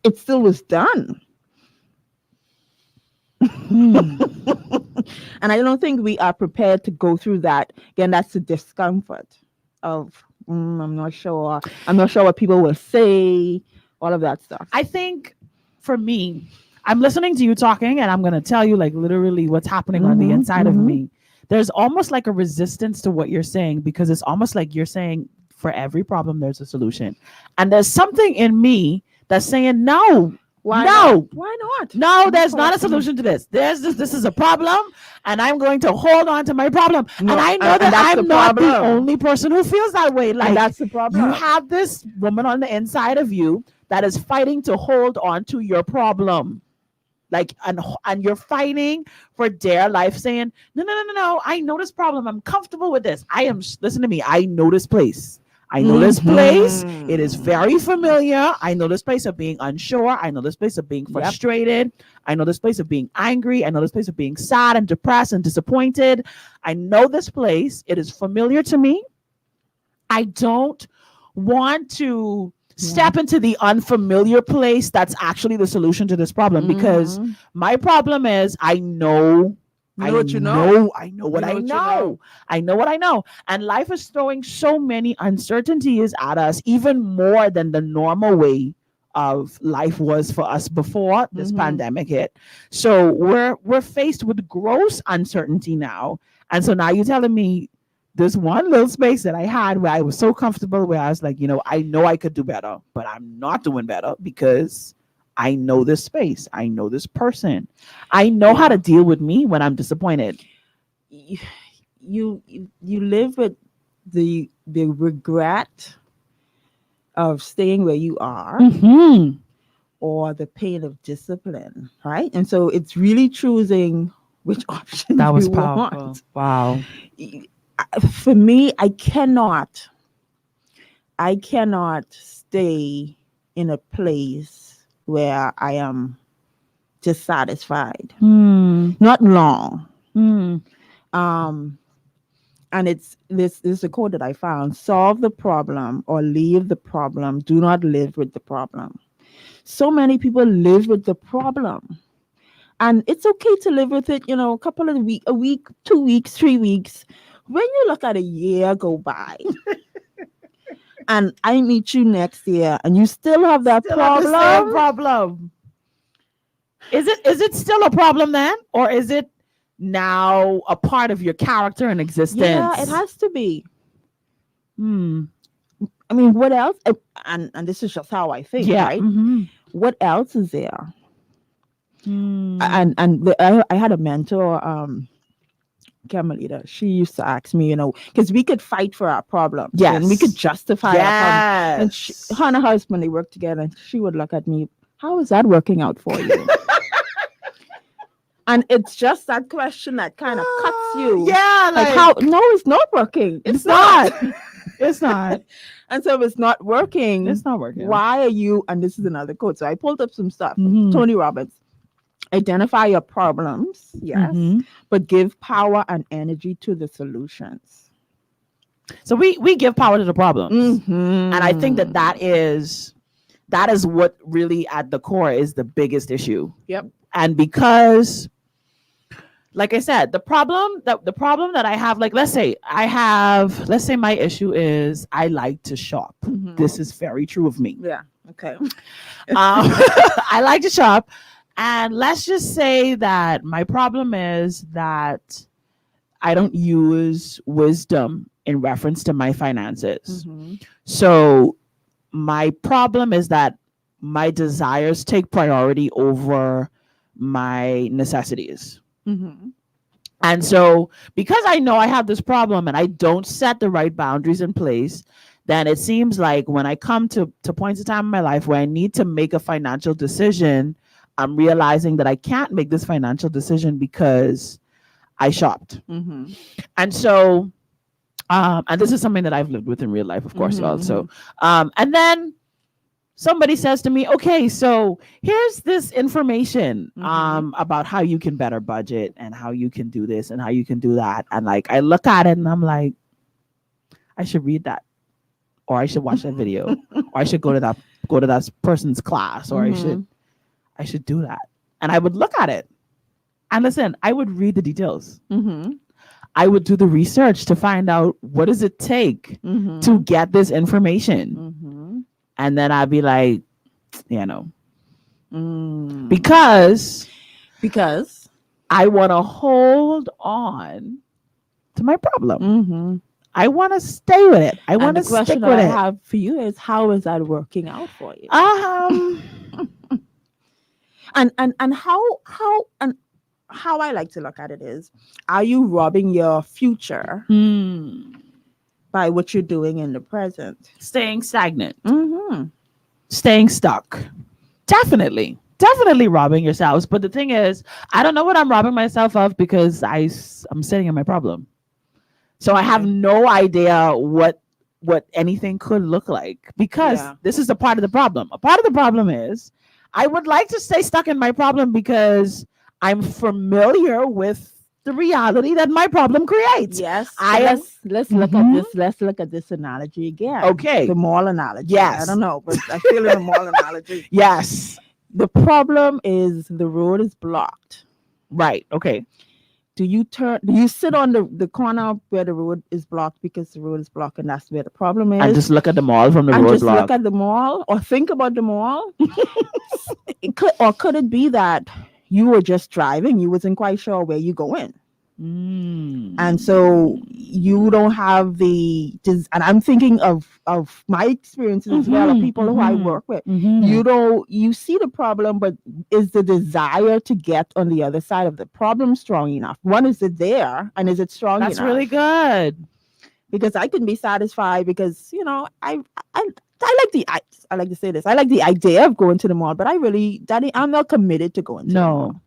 it still was done. And I don't think we are prepared to go through that. Again, that's the discomfort of I'm not sure what people will say, all of that stuff. I think for me, I'm listening to you talking and I'm going to tell you like literally what's happening on the inside of me. There's almost like a resistance to what you're saying because it's almost like you're saying for every problem there's a solution. And there's something in me that's saying no. Why not? No, there's not a solution to this. This is a problem, and I'm going to hold on to my problem. No, and I know that I'm not the only person who feels that way. Like, and that's the problem. You have this woman on the inside of you that is fighting to hold on to your problem. Like, and you're fighting for dear life, saying, no, I know this problem. I'm comfortable with this. Listen to me. I know this place. I know this place. It is very familiar. I know this place of being unsure. I know this place of being frustrated. I know this place of being angry. I know this place of being sad and depressed and disappointed. I know this place. It is familiar to me. I don't want to step into the unfamiliar place that's actually the solution to this problem because my problem is I know what I know. I know what I know. And life is throwing so many uncertainties at us, even more than the normal way of life was for us before this Mhm. pandemic hit. So we're faced with gross uncertainty now. And so now you're telling me this one little space that I had where I was so comfortable, where I was like, I know I could do better, but I'm not doing better because I know this space. I know this person. I know how Yeah. to deal with me when I'm disappointed. you you live with the regret of staying where you are, Mm-hmm. or the pain of discipline, right? And so it's really choosing which option That was you powerful. want. Wow. For me, I cannot stay in a place where I am dissatisfied. Hmm. Not long. Hmm. Um, and it's this is a quote that I found: solve the problem or leave the problem. Do not live with the problem. So many people live with the problem. And it's okay to live with it, a couple of a week, 2 weeks, 3 weeks. When you look at a year go by and I meet you next year and you still have that Still have the same problem, problem. Is it still a problem then, or is it now a part of your character and existence? yeah, it has to be. Hmm. I mean, what else? And this is just how I think, Yeah. right? Mm-hmm. What else is there? Hmm. I had a mentor, Carmelita. She used to ask me, because we could fight for our problems and we could Yes. justify our problems. And her and her husband, they worked together, and she would look at me, how is that working out for you? And it's just that question that kind of cuts you. Yeah, Like, how? No, it's not working. it's not. It's not. And so if it's not working, It's not working. why are you? And this is another quote. So I pulled up some stuff. Mhm. Tony Robbins. Identify your problems, yes, Mhm. but give power and energy to the solutions. So we give power to the problems, Mm-hmm. and I think that is what really at the core is the biggest issue. Yep. And because, like I said, the problem that I have, like let's say my issue is I like to shop. Mhm. This is very true of me. Yeah. Okay. I like to shop, and let's just say that my problem is that I don't use wisdom in reference to my finances. Mhm. So my problem is that my desires take priority over my necessities. Mhm. And so, because I know I have this problem and I don't set the right boundaries in place, then it seems like when I come to points in time in my life where I need to make a financial decision, I'm realizing that I can't make this financial decision because I shopped. Mhm. And so, and this is something that I've lived with in real life, of course, Mhm, also. And then somebody says to me, okay, so here's this information about how you can better budget and how you can do this and how you can do that. And like, I look at it and I'm like, I should read that, or I should watch that video, or I should go to that person's class, or I should do that. And I would look at it and listen, I would read the details. Mhm. I would do the research to find out what does it take Mhm. to get this information. Mhm. And then I'd be like, Mm. because Because. I want to hold on to my problem. Mhm. I want to stay with it. I want And to the question stick that with I it. have for you is, how is that working out for you? And how I like to look at it is, are you robbing your future by what you're doing in the present? Staying stagnant, Mm-hmm. staying stuck. Definitely robbing yourselves. But the thing is, I don't know what I'm robbing myself of because I'm sitting in my problem. So I have no idea what anything could look like, because this is a part of the problem. A part of the problem is I would like to stay stuck in my problem because I'm familiar with the reality that my problem creates. Yes. Let's look at this. Let's look at this analogy again. Okay. The mall analogy. Yes. I don't know, but I feel in the mall analogy. Yes. The problem is the road is blocked. Right. Okay. Do you sit on the corner where the road is blocked because the road is blocked and that's where the problem And is? just look at the mall from the And just roadblock. look at the mall or think about the mall? Could it be that you were just driving, you wasn't quite sure where you going? And so you don't have and I'm thinking of my experiences as well, of people who I work with. You see the problem, but is the desire to get on the other side of the problem strong enough? One, is it there, and is it strong That's enough? really good. Because I can be satisfied because I like I like to say this. I like the idea of going to the mall, but I'm not committed to going to the mall. No.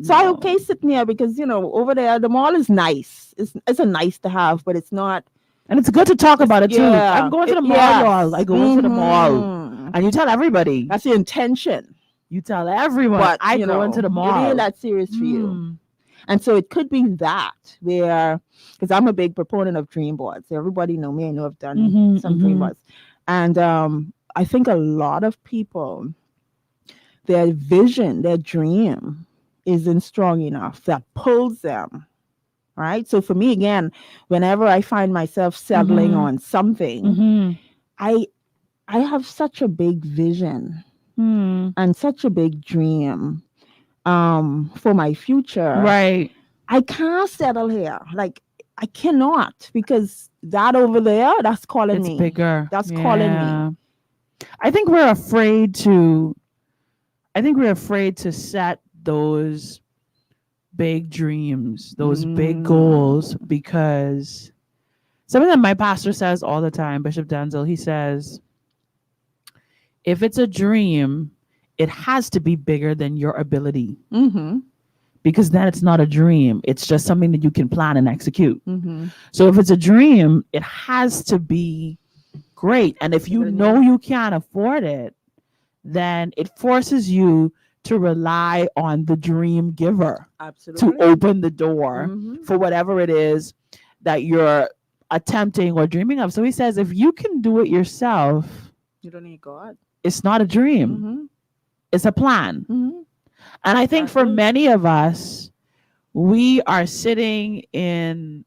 So I okay sitting there because over there the mall is nice. It's a nice to have, but it's not. And it's good to talk about it too. Yeah. I'm going to the mall, Yes. y'all. I go into the mall. Mhm. And you tell everybody. That's the intention. You tell everyone. But I go into the mall. It ain't that serious for you. And so it could be that where, because I'm a big proponent of dream boards. Everybody know me. I know I've done some dream boards. And I think a lot of people, their vision, their dream isn't strong enough that pulls them. Right. So for me, again, whenever I find myself settling on something, I have such a big vision and such a big dream for my future. Right. I can't settle here. Like, I cannot, because that over there, that's calling me. It's bigger. That's calling me. I think we're afraid to set those big dreams, those big goals, because something that my pastor says all the time, Bishop Denzel, he says, if it's a dream, it has to be bigger than your ability. Because then it's not a dream. It's just something that you can plan and execute. So if it's a dream, it has to be great. And if you know you can't afford it, then it forces you to rely on the dream giver. Absolutely. To open the door for whatever it is that you're attempting or dreaming of. So he says, if you can do it yourself, you don't need God. It's not a dream. It's a plan. And I think for many of us, we are sitting in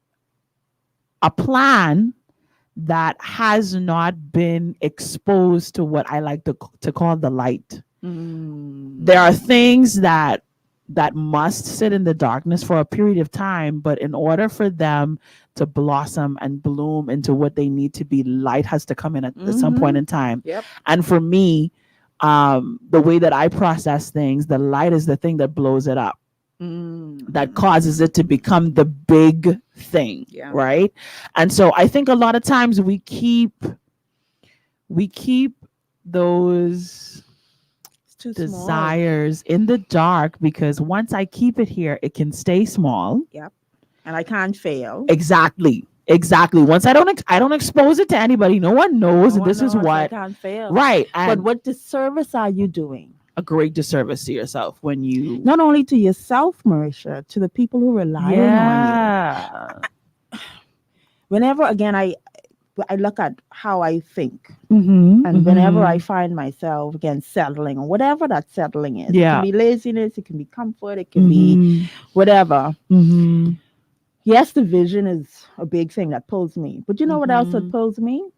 a plan that has not been exposed to what I like to call the light. There are things that must sit in the darkness for a period of time, but in order for them to blossom and bloom into what they need to be, light has to come in at some point in time. And for me, the way that I process things, the light is the thing that blows it up, that causes it to become the big thing, right? And so I think a lot of times we keep those desires in the dark, because once I keep it here, it can stay small. And I can't fail. Exactly. Once I don't expose it to anybody, no one knows that this is what I can't fail. Right. But what disservice are you doing? A great disservice to yourself when you not only to yourself, Marisha, to the people who rely on you. Whenever again I look at how I think, and whenever I find myself again settling, or whatever that settling is, it can be laziness, it can be comfort, it can be whatever. Yes, the vision is a big thing that pulls me. But you know what else that pulls me?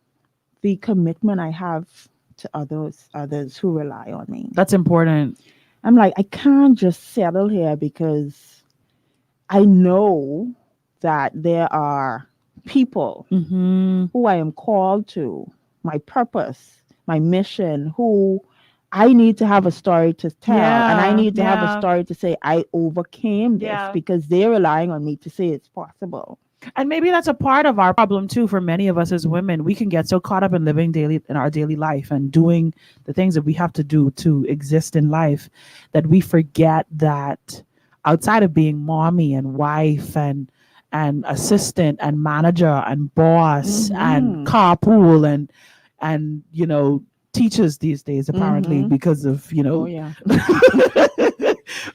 The commitment I have to others who rely on me. That's important. I'm like, I can't just settle here, because I know that there are people who I am called to, my purpose, my mission, who I need to have a story to tell, and I need to have a story to say I overcame this, because they're relying on me to say it's possible. And maybe that's a part of our problem too. For many of us as women, we can get so caught up in living in our daily life and doing the things that we have to do to exist in life, that we forget that outside of being mommy and wife and assistant and manager and boss and carpool and teachers these days, apparently, because of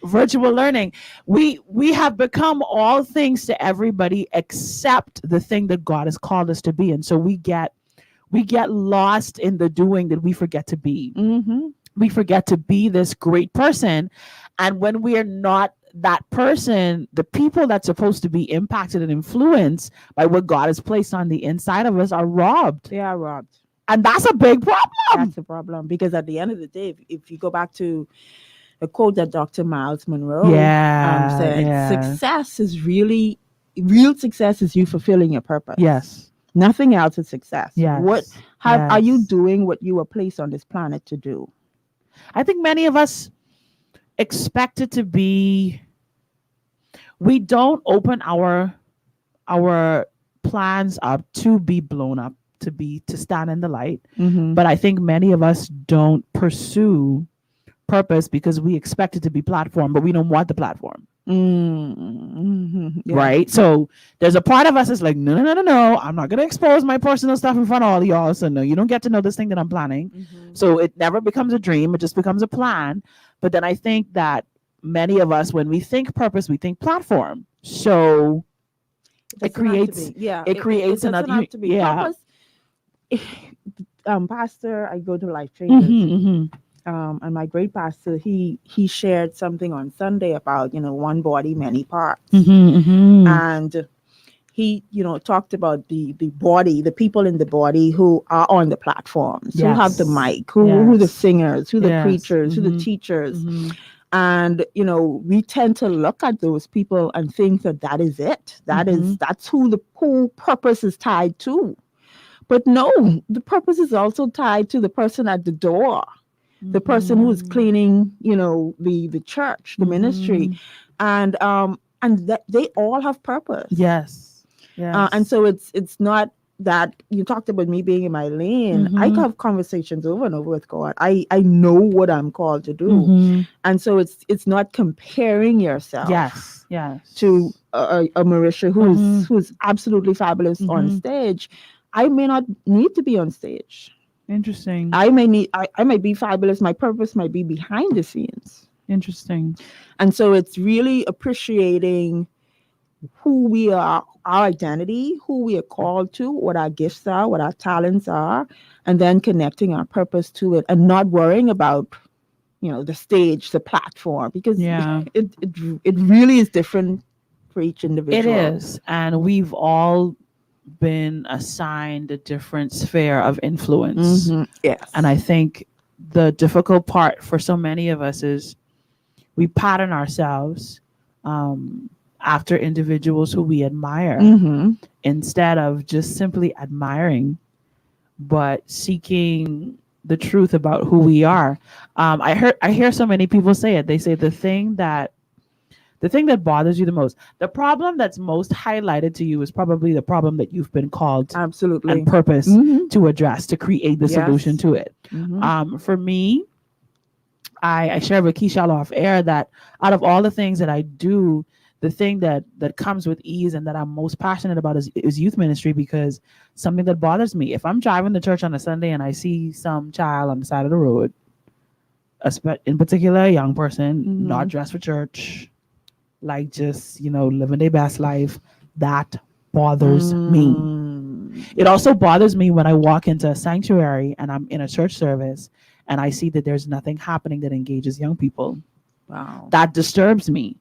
virtual learning, we have become all things to everybody except the thing that God has called us to be. And so we get lost in the doing, that we forget to be. We forget to be this great person. And when we are not that person, the people that's supposed to be impacted and influenced by what God has placed on the inside of us, are robbed. They are robbed. And that's a big problem. That's a problem because at the end of the day, if you go back to a quote that Dr. Miles Monroe said, Yeah. success is really, real success is you fulfilling your purpose. Yes. Nothing else is success. Yes. How are you Yes. doing what you were placed on this planet to do? I think many of us expect it to be, we don't open our plans up to be blown up, to stand in the light. But I think many of us don't pursue purpose because we expect it to be platform, but we don't want the platform. Yeah. Right? So there's a part of us that's like, no, I'm not gonna expose my personal stuff in front of all of y'all. So no, you don't get to know this thing that I'm planning. So it never becomes a dream, it just becomes a plan. But then I think that many of us, when we think purpose, we think platform. So it doesn't have to creates be. Yeah, it creates doesn't another have to be. yeah. Purpose- pastor, I go to Life Changes. And my great pastor, he shared something on Sunday about, one body, many parts. And he, talked about the body, the people in the body who are on the platforms, who have the Yes. mic, who the Yes. singers, who the Yes. preachers, who the teachers. And, we tend to look at those people and think that is it. That's who purpose is tied to. But no, the purpose is also tied to the person at the door, the person who's cleaning, the church, the ministry, and that they all have purpose. Yes. Yes. And so it's not that you talked about me being in my lane. I have conversations over and over with God. I know what I'm called to do, and so it's not comparing yourself. Yes. To a Marisha who's absolutely fabulous on stage. I may not need to be on stage. Interesting. I might be fabulous. My purpose might be behind the scenes. Interesting. And so it's really appreciating who we are, our identity, who we are called to, what our gifts are, what our talents are, and then connecting our purpose to it and not worrying about, the stage, the platform, because it really is different for each individual. It is. And we've all been assigned a different sphere of influence. Yes. And I think the difficult part for so many of us is we pattern ourselves after individuals who we admire instead of just simply admiring, but seeking the truth about who we are. I hear so many people say it. They say the thing that bothers you the most, the problem that's most highlighted to you, is probably the problem that you've been called absolutely and purpose to address, to create the solution to it. For me, I shared with Keshelle off air that out of all the things that I do, the thing that comes with ease and that I'm most passionate about is youth ministry, because something that bothers me, if I'm driving to church on a Sunday and I see some child on the side of the road, in particular a young person, not dressed for church, like just, living their best life, that bothers me. It also bothers me when I walk into a sanctuary and I'm in a church service and I see that there's nothing happening that engages young people. Wow. That disturbs me.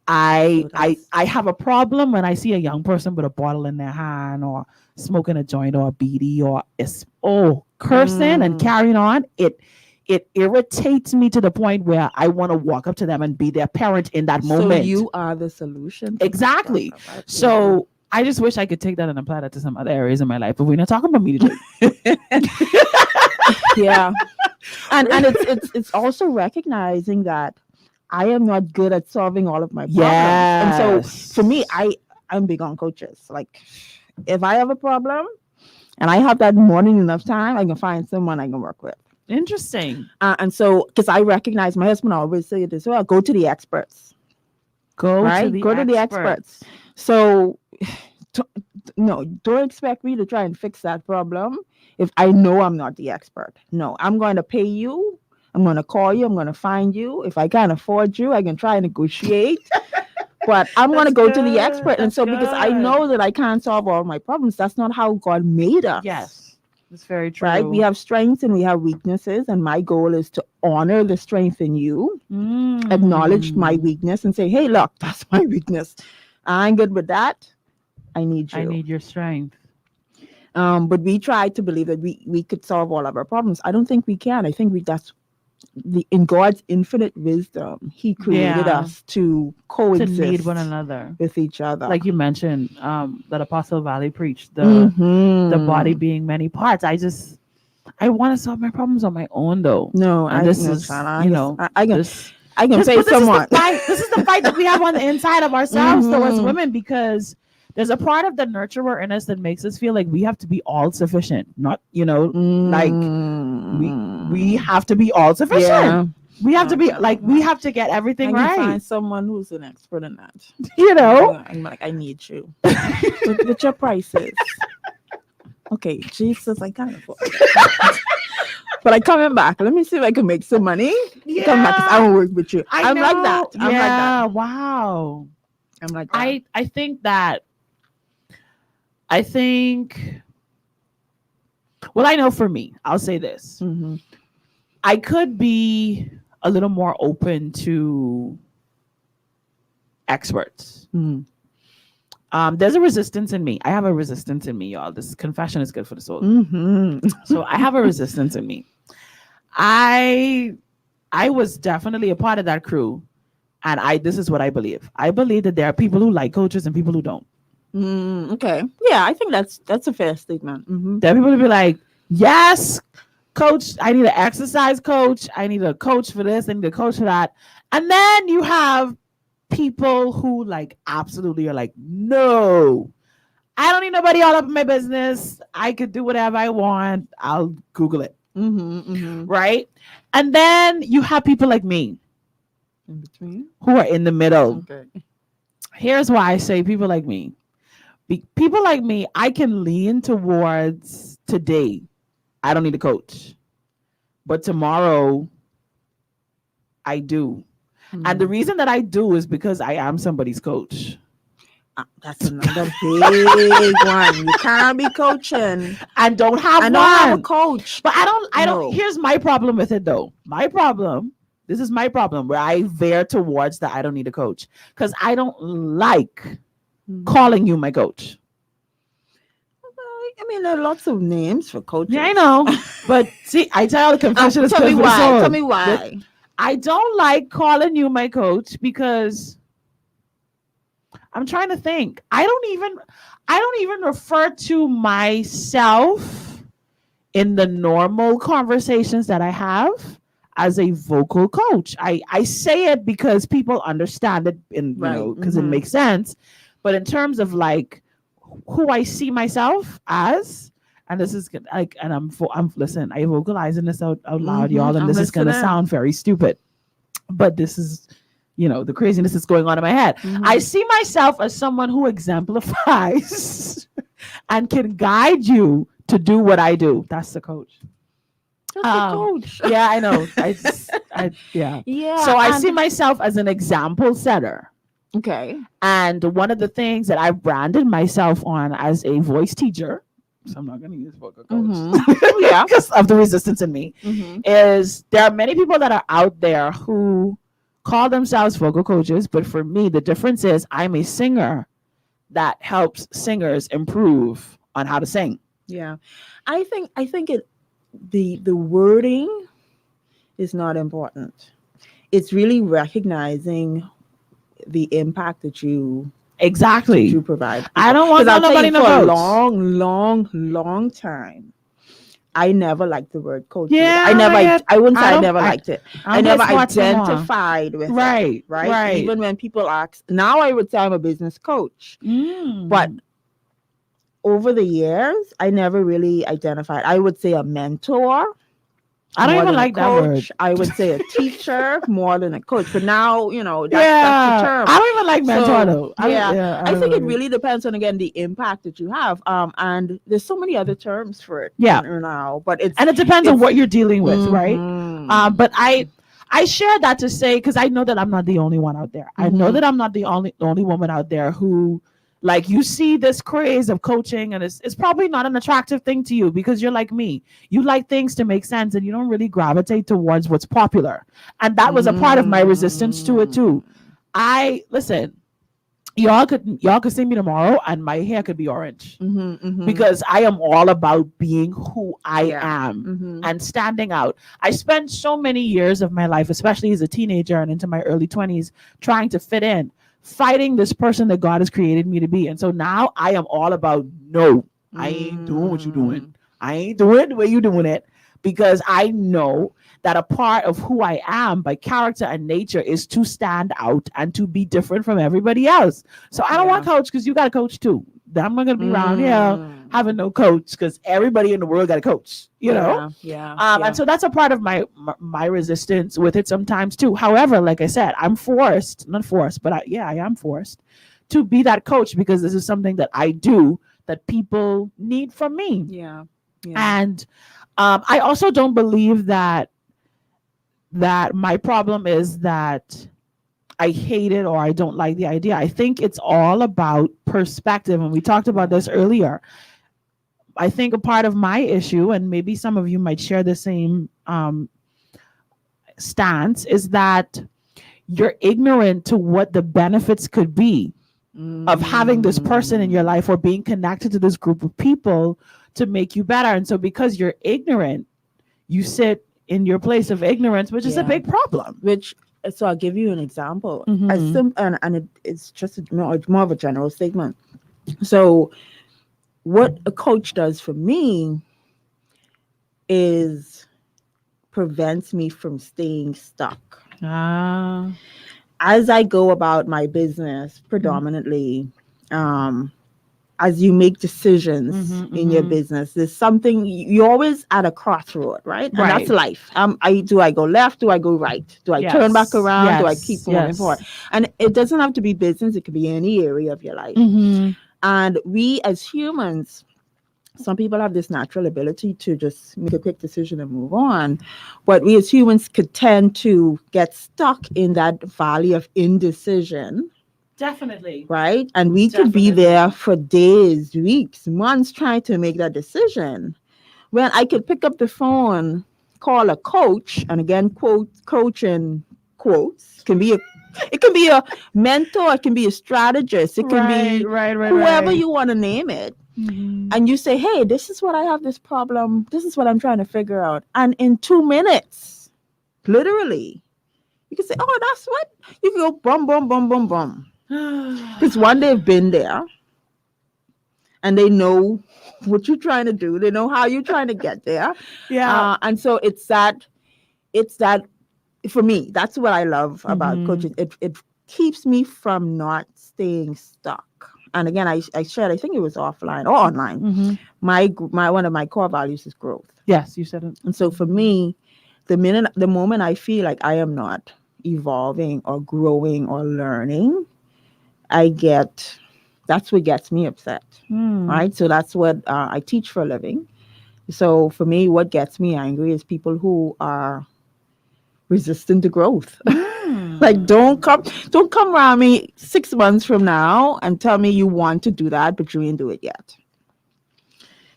I have a problem when I see a young person with a bottle in their hand or smoking a joint or a beanie or cursing and carrying on. It irritates me to the point where I want to walk up to them and be their parent in that moment. So you are the solution. Exactly. So I just wish I could take that and apply that to some other areas in my life, but we're not talking about me today. Yeah. And it's also recognizing that I am not good at solving all of my problems. Yes. And so for me, I'm big on coaches. Like if I have a problem and I have that morning enough time, I can find someone I can work with. Interesting. And so, because I recognize, my husband always say this, well, go to the experts. Go to the experts. So, no, don't expect me to try and fix that problem if I know I'm not the expert. No, I'm going to pay you. I'm going to call you. I'm going to find you. If I can't afford you, I can try and negotiate. But I'm going to go to the expert. And so, because I know that I can't solve all my problems, that's not how God made us. Yes. It's very true. right? We have strengths and we have weaknesses, and my goal is to honor the strength in you, acknowledge my weakness, and say, "Hey, look, that's my weakness. I ain't good with that. I need you." I need your strength. But we try to believe that we could solve all of our problems. I don't think we can. I think that's in God's infinite wisdom. He created Yeah. us to To coexist need one another. with each other. Like you mentioned, that Apostle Valley preached, the Mhm. body being many parts. I want to solve my problems on my own though. No, And this no, is, Shana, you know, I can this I can This, pay but this someone. is the fight. This is the fight that we have on the inside of ourselves, though, as Mhm. women, because there's a part of the nurturer in us that makes us feel like we have to be all sufficient. Not, like we have to be all sufficient. Yeah. We have to be No. like we have to get everything I can right. find someone who's an expert in that. You know, I'm like, I need you. With your prices. Okay, Jesus, I can't afford that. But I'm coming back. Let me see if I can make some money. Come back 'cause I will work with you. I'm like that. I'm like yeah. that. Wow. I'm like that. I think that. I think. Well, I know for me, I'll say this. Mm-hmm. I could be a little more open to experts. Mm-hmm. There's a resistance in me. I have a resistance in me, y'all. This confession is good for the soul. Mm-hmm. So I have a resistance in me. I was definitely a part of that crew, and this is what I believe. I believe that there are people who like coaches and people who don't. Okay. Yeah, I think that's a fair statement. Mm-hmm. There are people who be like, yes, coach, I need an exercise coach. I need a coach for this. I need a coach for that. And then you have people who like absolutely are like, no, I don't need nobody all up in my business. I could do whatever I want. I'll Google it. Mm-hmm. Mm-hmm. Right. And then you have people like me In between. who are in the middle. Okay. Here's why I say people like me. People like me, I can lean towards today. I don't need a coach. But tomorrow, I do. And the reason that I do is because I am somebody's coach. That's another big one. You can't be coaching And don't have and one. don't have a coach. But I don't, No. here's my problem with it though. This is my problem where I veer towards that I don't need a coach. Because I don't like calling you my coach. I mean, there are lots of names for coaches. Yeah, I know. But see, I tell the confession is Tell me good for the why. soul. Tell me why. I don't like calling you my coach because I'm trying to think. I don't even refer to myself in the normal conversations that I have as a vocal coach. I say it because people understand it Right. because it makes sense. But in terms of like who I see myself as, and this is like, and I'm listen, I vocalizing this out loud, y'all, and I'm this is gonna listening. sound very stupid, but this is, the craziness that's going on in my head. I see myself as someone who exemplifies and can guide you to do what I do. That's the coach. That's a coach. Yeah, I know. Yeah. Yeah. So I and- see myself as an example setter. Okay. And one of the things that I branded myself on as a voice teacher, so I'm not going to use vocal coach, Yeah. because of the resistance in me, Mm-hmm. is there are many people that are out there who call themselves vocal coaches, but for me, the difference is I'm a singer that helps singers improve on how to sing. Yeah. I think the wording is not important. It's really recognizing the impact that you Exactly. provide. I don't want 'Cause I'll tell nobody you, no for a coach. long time, I never liked the word coach. Yeah, I never. I wouldn't say I don't- never I- liked it. I I don't never get smart no more. identified with it. Right. Right. Even when people ask, now I would say I'm a business coach. Mm. But over the years, I never really identified. I would say a mentor. I don't more even than a like that word. coach. I would say a teacher more than a coach. But now, that's Yeah, the term. I don't even like mentor So, though. I don't think it know. really depends on, again, the impact that you have. And there's so many other terms for it. Yeah. Now, but it's And it depends on what you're dealing with, right? Mhm. But I share that to say, because I know that I'm not the only one out there. I know Mhm. that I'm not the only woman out there who Like you see this craze of coaching, and it's probably not an attractive thing to you because you're like me. You like things to make sense, and you don't really gravitate towards what's popular. And that was a part of my resistance to it too. I listen. Y'all could see me tomorrow, and my hair could be orange because I am all about being who I am and standing out. I spent so many years of my life, especially as a teenager and into my early 20s, trying to fit in, fighting this person that God has created me to be. And so now I am all about no, I ain't doing what you doing. I ain't doing the way you doing it, because I know that a part of who I am by character and nature is to stand out and to be different from everybody else. So I don't want to coach because you got a coach too. I'm not going to be around here having no coach because everybody in the world got a coach, you know? And so that's a part of my resistance with it sometimes too. However, like I said, I'm not forced, but I am forced to be that coach because this is something that I do that people need from me. And I also don't believe that my problem is that I hate it or I don't like the idea. I think it's all about perspective. And we talked about this earlier. I think a part of my issue, and maybe some of you might share the same stance, is that you're ignorant to what the benefits could be of having this person in your life or being connected to this group of people to make you better. And so because you're ignorant, you sit in your place of ignorance, which is a big problem. So I'll give you an example. It's just more of a general statement. So what a coach does for me is prevents me from staying stuck. As I go about my business predominantly, as you make decisions in your business, there's something you're always at a crossroad, right? And that's life. Do I go left? Do I go right? Do I turn back around? Do I keep moving forward? And it doesn't have to be business. It could be any area of your life. And we as humans, some people have this natural ability to just make a quick decision and move on. But we as humans could tend to get stuck in that valley of indecision. Definitely. Right? And we could be there for days, weeks, months trying to make that decision. When I could pick up the phone, call a coach, and again, coach in quotes. It can be a mentor, it can be a strategist, it can be whoever you want to name it. And you say, hey, this is what I have this problem. This is what I'm trying to figure out. And in 2 minutes, literally, you can say, oh, that's what you can go boom, boom, boom, boom, boom. Because one, they've been there and they know what you're trying to do. They know how you're trying to get there. And so it's that for me, that's what I love about coaching. It keeps me from not staying stuck. And again, I shared, I think it was offline or online. My one of my core values is growth. Yes, you said it. And so for me, the moment I feel like I am not evolving or growing or learning, that's what gets me upset, right? So that's what I teach for a living. So for me, what gets me angry is people who are resistant to growth. Like, don't come around me 6 months from now and tell me you want to do that, but you ain't do it yet.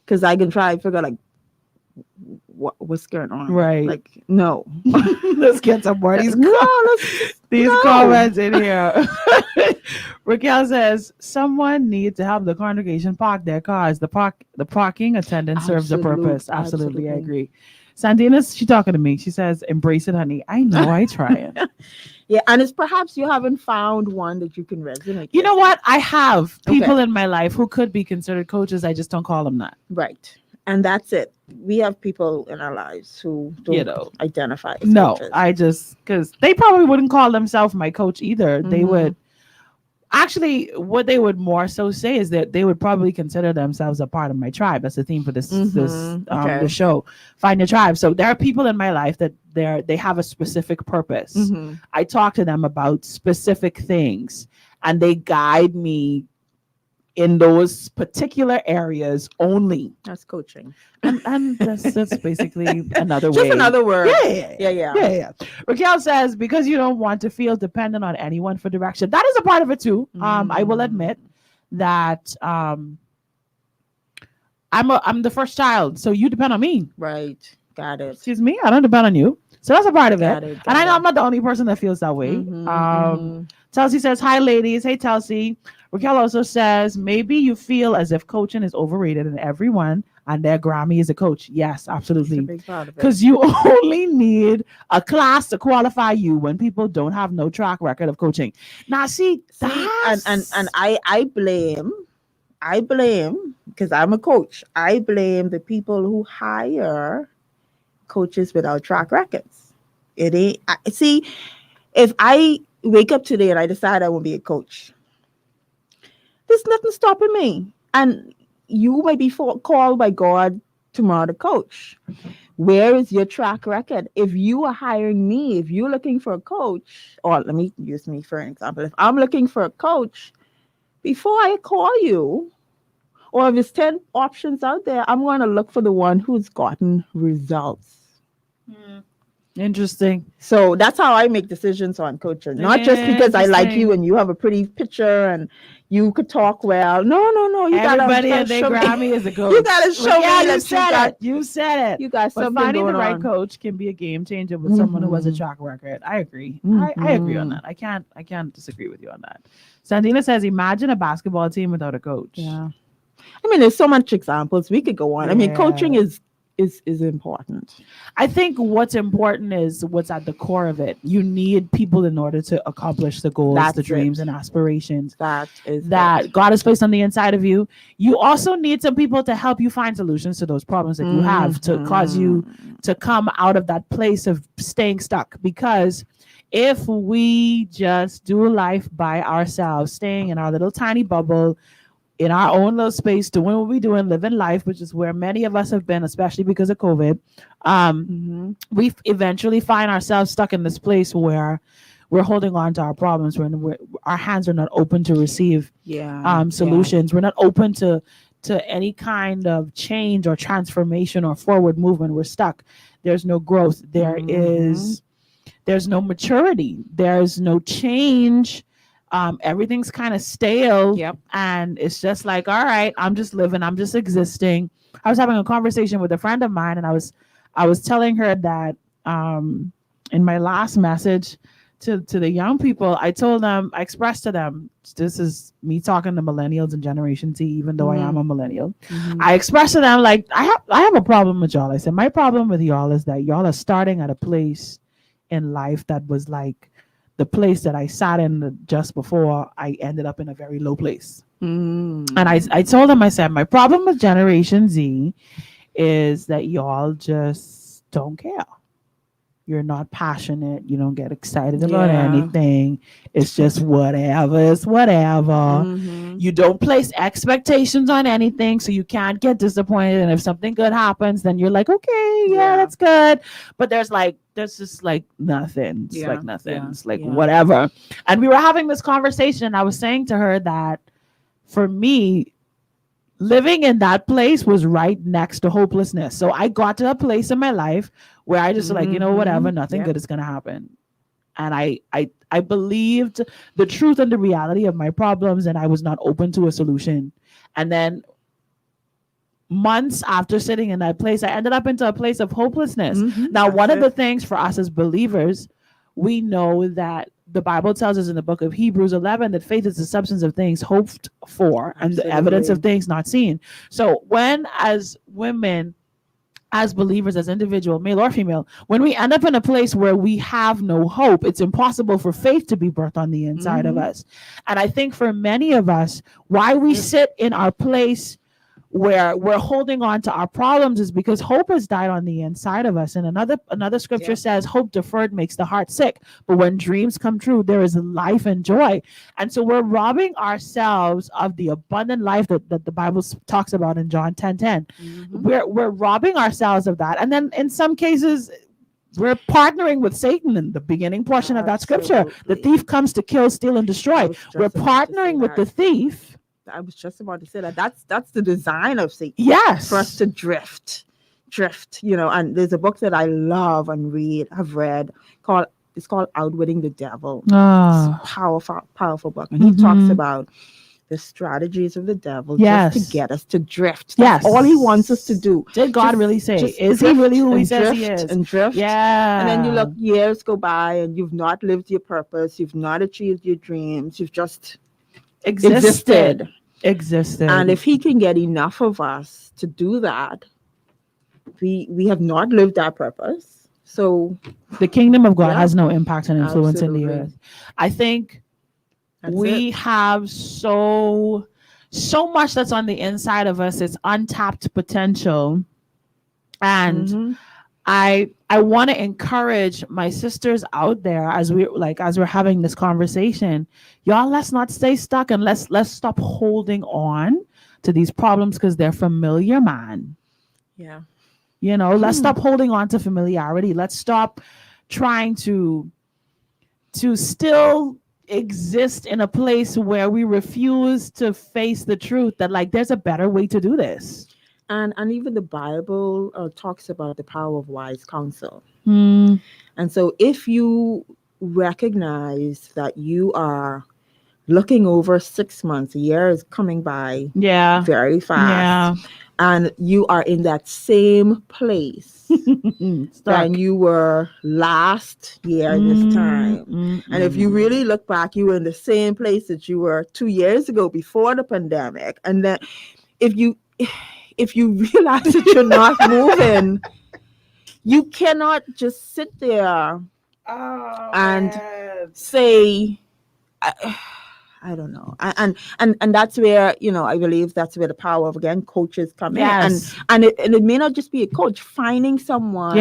Because I can try and figure out, like, what's going on, right? Like, no. Let's get some more these comments in here. Raquel says someone needs to help the congregation park their cars. The parking attendant serves a purpose. Absolutely, I agree. Sandina's, she's talking to me. She says, embrace it, honey. I know, I try it. Yeah, and it's perhaps you haven't found one that you can resonate You know what? I have people in my life who could be considered coaches. I just don't call them that. Right. And that's it. We have people in our lives who don't identify as coaches. I just, because they probably wouldn't call themselves my coach either. They would. Actually, what they would more so say is that they would probably consider themselves a part of my tribe. That's the theme for this the show. Find your tribe. So there are people in my life that they have a specific purpose. I talk to them about specific things, and they guide me in those particular areas only. That's coaching. And that's basically another way. Just another word. Yeah. Raquel says, because you don't want to feel dependent on anyone for direction. That is a part of it too. I will admit that I'm the first child, so you depend on me. Right. Got it. Excuse me, I don't depend on you. So that's a part of Got it. it. And I Got know I'm it. not the only person that feels that way. Chelsea says, hi, ladies. Hey, Chelsea. Raquel also says, maybe you feel as if coaching is overrated and everyone and their Grammy is a coach. Yes, It's a absolutely. big part of it. Because you only need a class to qualify you when people don't have no track record of coaching. Now, see, And I blame because I'm a coach. I blame the people who hire coaches without track records. It ain't. See, if I wake up today and I decide I won't be a coach, there's nothing stopping me. And you may be called by God tomorrow to coach. Where is your track record? If you are hiring me, if you're looking for a coach, or let me use me for an example. If I'm looking for a coach, before I call you, or if there's 10 options out there, I'm going to look for the one who's gotten results. interesting. So that's how I make decisions on coaching. Not just because I like you and you have a pretty picture and you could talk well. No. You Everybody gotta and their show me. Grammy is a coach. You gotta show Yeah, me you that said it. You said it. you got But something finding the going right on. coach can be a game changer with someone who has a Mhm. track record. I agree. I agree on Mhm. that. I can't disagree with you on that. Sandina says, imagine a basketball team without a coach. Yeah. I mean, there's so much examples we could go on. I mean, Yeah. coaching is important. I think what's important is what's at the core of it. You need people in order to accomplish the goals, That's the dreams, it. and aspirations That is that it. God has placed on the inside of you. You also need some people to help you find solutions to those problems that you have to cause you to come out of that place of staying stuck. Because if we just do life by ourselves, staying in our little tiny bubble, in our own little space, doing what we do and living life, which is where many of us have been, especially because of COVID, we eventually find ourselves stuck in this place where we're holding on to our problems, when our hands are not open to receive solutions. We're not open to any kind of change or transformation or forward movement. We're stuck. There's no growth. There's no maturity. There's no change. Everything's kind of stale. Yep. And it's just like, all right, I'm just living, I'm just existing. I was having a conversation with a friend of mine, and I was telling her that in my last message to the young people, I expressed to them, this is me talking to millennials and Generation Z, even though I am a millennial. I expressed to them, like, I have a problem with y'all. I said, my problem with y'all is that y'all are starting at a place in life that was like the place that I sat in just before I ended up in a very low place. And I told them, I said, my problem with Generation Z is that y'all just don't care. You're not passionate. You don't get excited about anything. It's just whatever. It's whatever. You don't place expectations on anything, so you can't get disappointed. And if something good happens, then you're like, okay, yeah, that's good. But there's just like nothing. It's like nothing. It's like whatever. And we were having this conversation, and I was saying to her that for me, living in that place was right next to hopelessness. So I got to a place in my life where I just like, whatever, nothing good is going to happen. And I believed the truth and the reality of my problems, and I was not open to a solution. And then months after sitting in that place, I ended up into a place of hopelessness. Now, one of the things for us as believers, we know that the Bible tells us in the book of Hebrews 11 that faith is the substance of things hoped for and the evidence of things not seen. So when, as women, as believers, as individual, male or female, when we end up in a place where we have no hope, it's impossible for faith to be birthed on the inside of us. And I think for many of us, why we sit in our place where we're holding on to our problems is because hope has died on the inside of us. And another scripture says, hope deferred makes the heart sick, but when dreams come true, there is life and joy. And so we're robbing ourselves of the abundant life that the Bible talks about in John 10:10. We're robbing ourselves of that. And then in some cases, we're partnering with Satan in the beginning portion of that scripture. The thief comes to kill, steal, and destroy. We're partnering with the thief. I was just about to say that. That's the design of Satan. Yes. For us to drift. And there's a book that I love and have read called Outwitting the Devil. It's a powerful book. And he talks about the strategies of the devil Yes. just to get us to drift. That's all he wants us to do. Did God Just- really say? just Is he drift really who he and says he drift is? and drift. Yeah. And then you look, years go by and you've not lived your purpose. You've not achieved your dreams. You've just existed. Existed. And if he can get enough of us to do that, we have not lived our purpose. So the kingdom of God Yeah. has no impact and influence in the Absolutely. earth. I think that's we it. have so much that's on the inside of us. It's untapped potential. And Mhm. I want to encourage my sisters out there as we're having this conversation. Y'all, let's not stay stuck, and let's stop holding on to these problems because they're familiar, man. Yeah. Let's stop holding on to familiarity. Let's stop trying to still exist in a place where we refuse to face the truth that like there's a better way to do this. And even the Bible talks about the power of wise counsel. Hmm. And so if you recognize that you are looking over 6 months, a year is coming by Yeah. very fast, and you are in that same place Stuck. than you were last year this time. And if you really look back, you were in the same place that you were 2 years ago before the pandemic. And then if you realize that you're not moving, you cannot just sit there and say, I don't know. And that's where, I believe that's where the power of, again, coaches come Yes. in. And it may not just be a coach, finding someone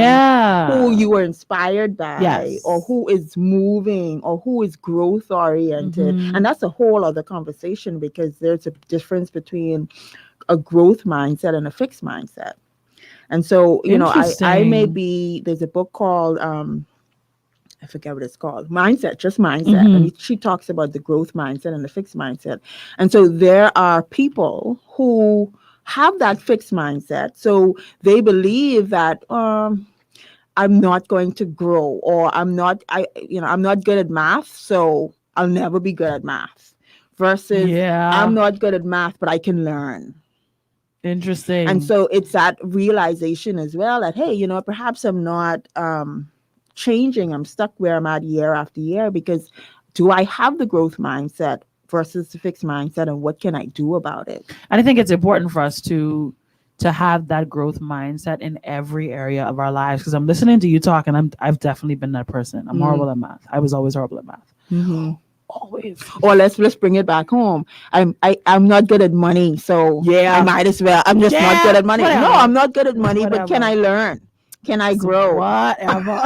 who you were inspired by, Yes. or who is moving, or who is growth oriented. Mhm. And that's a whole other conversation, because there's a difference between a growth mindset and a fixed mindset. And so, I may Interesting. be, there's a book called, I forget what it's called, Mindset, just Mindset. Mhm. And she talks about the growth mindset and the fixed mindset. And so there are people who have that fixed mindset. So they believe that I'm not going to grow, or I'm not good at math, so I'll never be good at math. Versus I'm not good at math, but I can learn. Interesting. And so it's that realization as well that, hey, perhaps I'm not changing. I'm stuck where I'm at year after year, because do I have the growth mindset versus the fixed mindset, and what can I do about it? And I think it's important for us to have that growth mindset in every area of our lives, because I'm listening to you talk and I've definitely been that person. I'm horrible at math. I was always horrible at math. Mm-hmm. Always. Or let's bring it back home. I'm not good at money, so I might as well. I'm just not good at money. Whatever. No, I'm not good at money, Whatever. but can I learn? Can I grow? Whatever.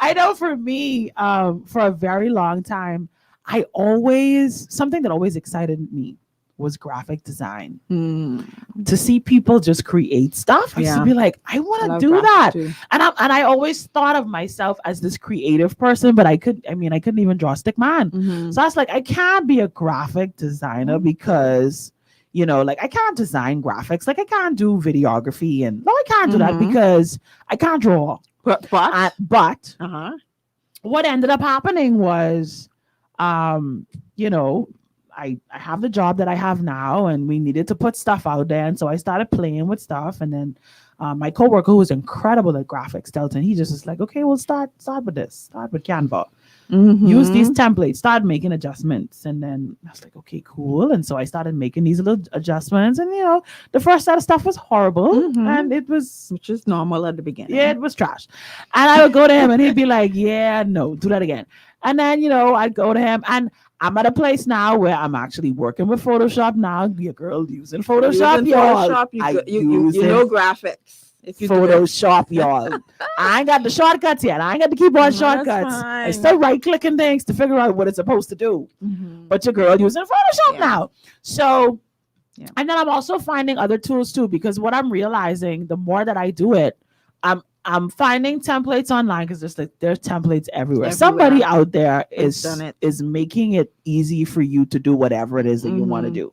I know for me, for a very long time, something that always excited me was graphic design. To see people just create stuff, I used to be like, I want to do that. Too. And I always thought of myself as this creative person, but I couldn't even draw a stick man. Mm-hmm. So I was like, I can't be a graphic designer because, I can't design graphics. Like I can't do videography, and no, I can't do that because I can't draw. But what ended up happening was, I have the job that I have now, and we needed to put stuff out there. And so I started playing with stuff. And then my coworker, who was incredible at graphics, Delton, he just was like, okay, we'll start with this. Start with Canva. Use these templates, start making adjustments. And then I was like, okay, cool. And so I started making these little adjustments. And, the first set of stuff was horrible. And it was... Which is normal at the beginning. Yeah, it was trash. And I would go to him and he'd be like, yeah, no, do that again. And then, I'd go to him, and I'm at a place now where I'm actually working with Photoshop now. Your girl using Photoshop, y'all. You know graphics. If you Photoshop, y'all. I ain't got the shortcuts yet. I ain't got the keyboard shortcuts. I still right clicking things to figure out what it's supposed to do. But your girl using Photoshop now. So, and then I'm also finding other tools too, because what I'm realizing, the more that I do it, I'm finding templates online, because there's templates everywhere. Somebody out there is making it easy for you to do whatever it is that you want to do,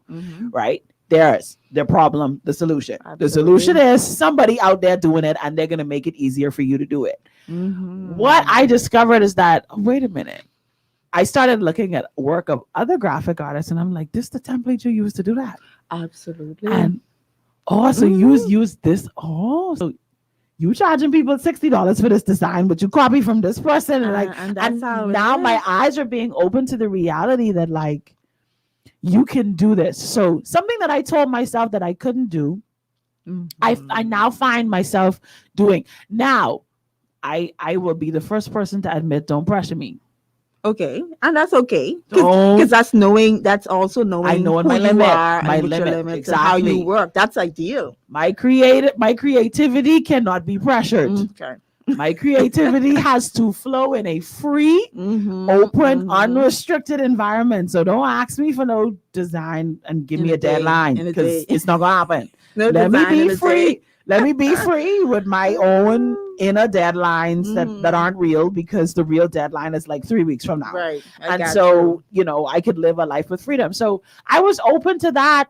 right? There's the problem, the solution. Absolutely. The solution is somebody out there doing it, and they're going to make it easier for you to do it. What I discovered is that, wait a minute, I started looking at work of other graphic artists, and I'm like, this the template you use to do that. Absolutely. And oh, so use this. Oh, so you charging people $60 for this design, but you copy from this person, and like, and that's and how it now my is. eyes are being open to the reality that like you can do this. So something that I told myself that I couldn't do, I now find myself doing. Now, I will be the first person to admit, don't pressure me. Okay, and that's okay Don't. because that's knowing. That's also knowing I know who my you limit, are my and what your limit, limits and how you exactly. work. That's ideal. My creativity cannot be pressured. Okay. My creativity has to flow in a free, open, unrestricted environment. So don't ask me for no design and give In me a a day, deadline in a because day. it's not gonna happen. No Let me design in be a free. day. Let me be free with my own inner deadlines that aren't real, because the real deadline is like 3 weeks from now. Right. I And got so, I could live a life with freedom. So I was open to that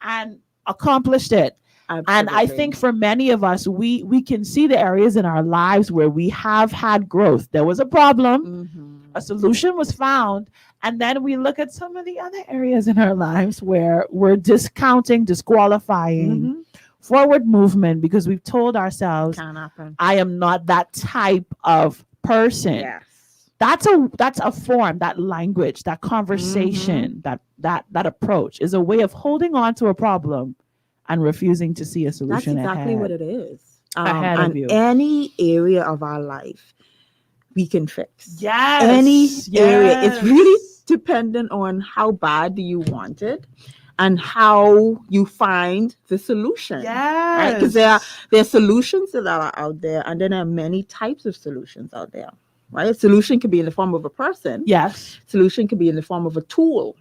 and accomplished it. you. And I think for many of us, we can see the areas in our lives where we have had growth. There was a problem, a solution was found, and then we look at some of the other areas in our lives where we're discounting, disqualifying forward movement because we've told ourselves, Can't happen. I am not that type of person. Yes. That's a form, that language, that conversation, that approach is a way of holding on to a problem and refusing to see a That's solution exactly ahead. what it is. Ahead of and you. any area of our life we can fix. Yes. Any area. It's yes. really dependent on how bad do you want it and how you find the solution. Right? Because there are solutions that are out there, and then there are many types of solutions out there. Right? A solution can be in the form of a person. Yes. Solution can be in the form of a tool.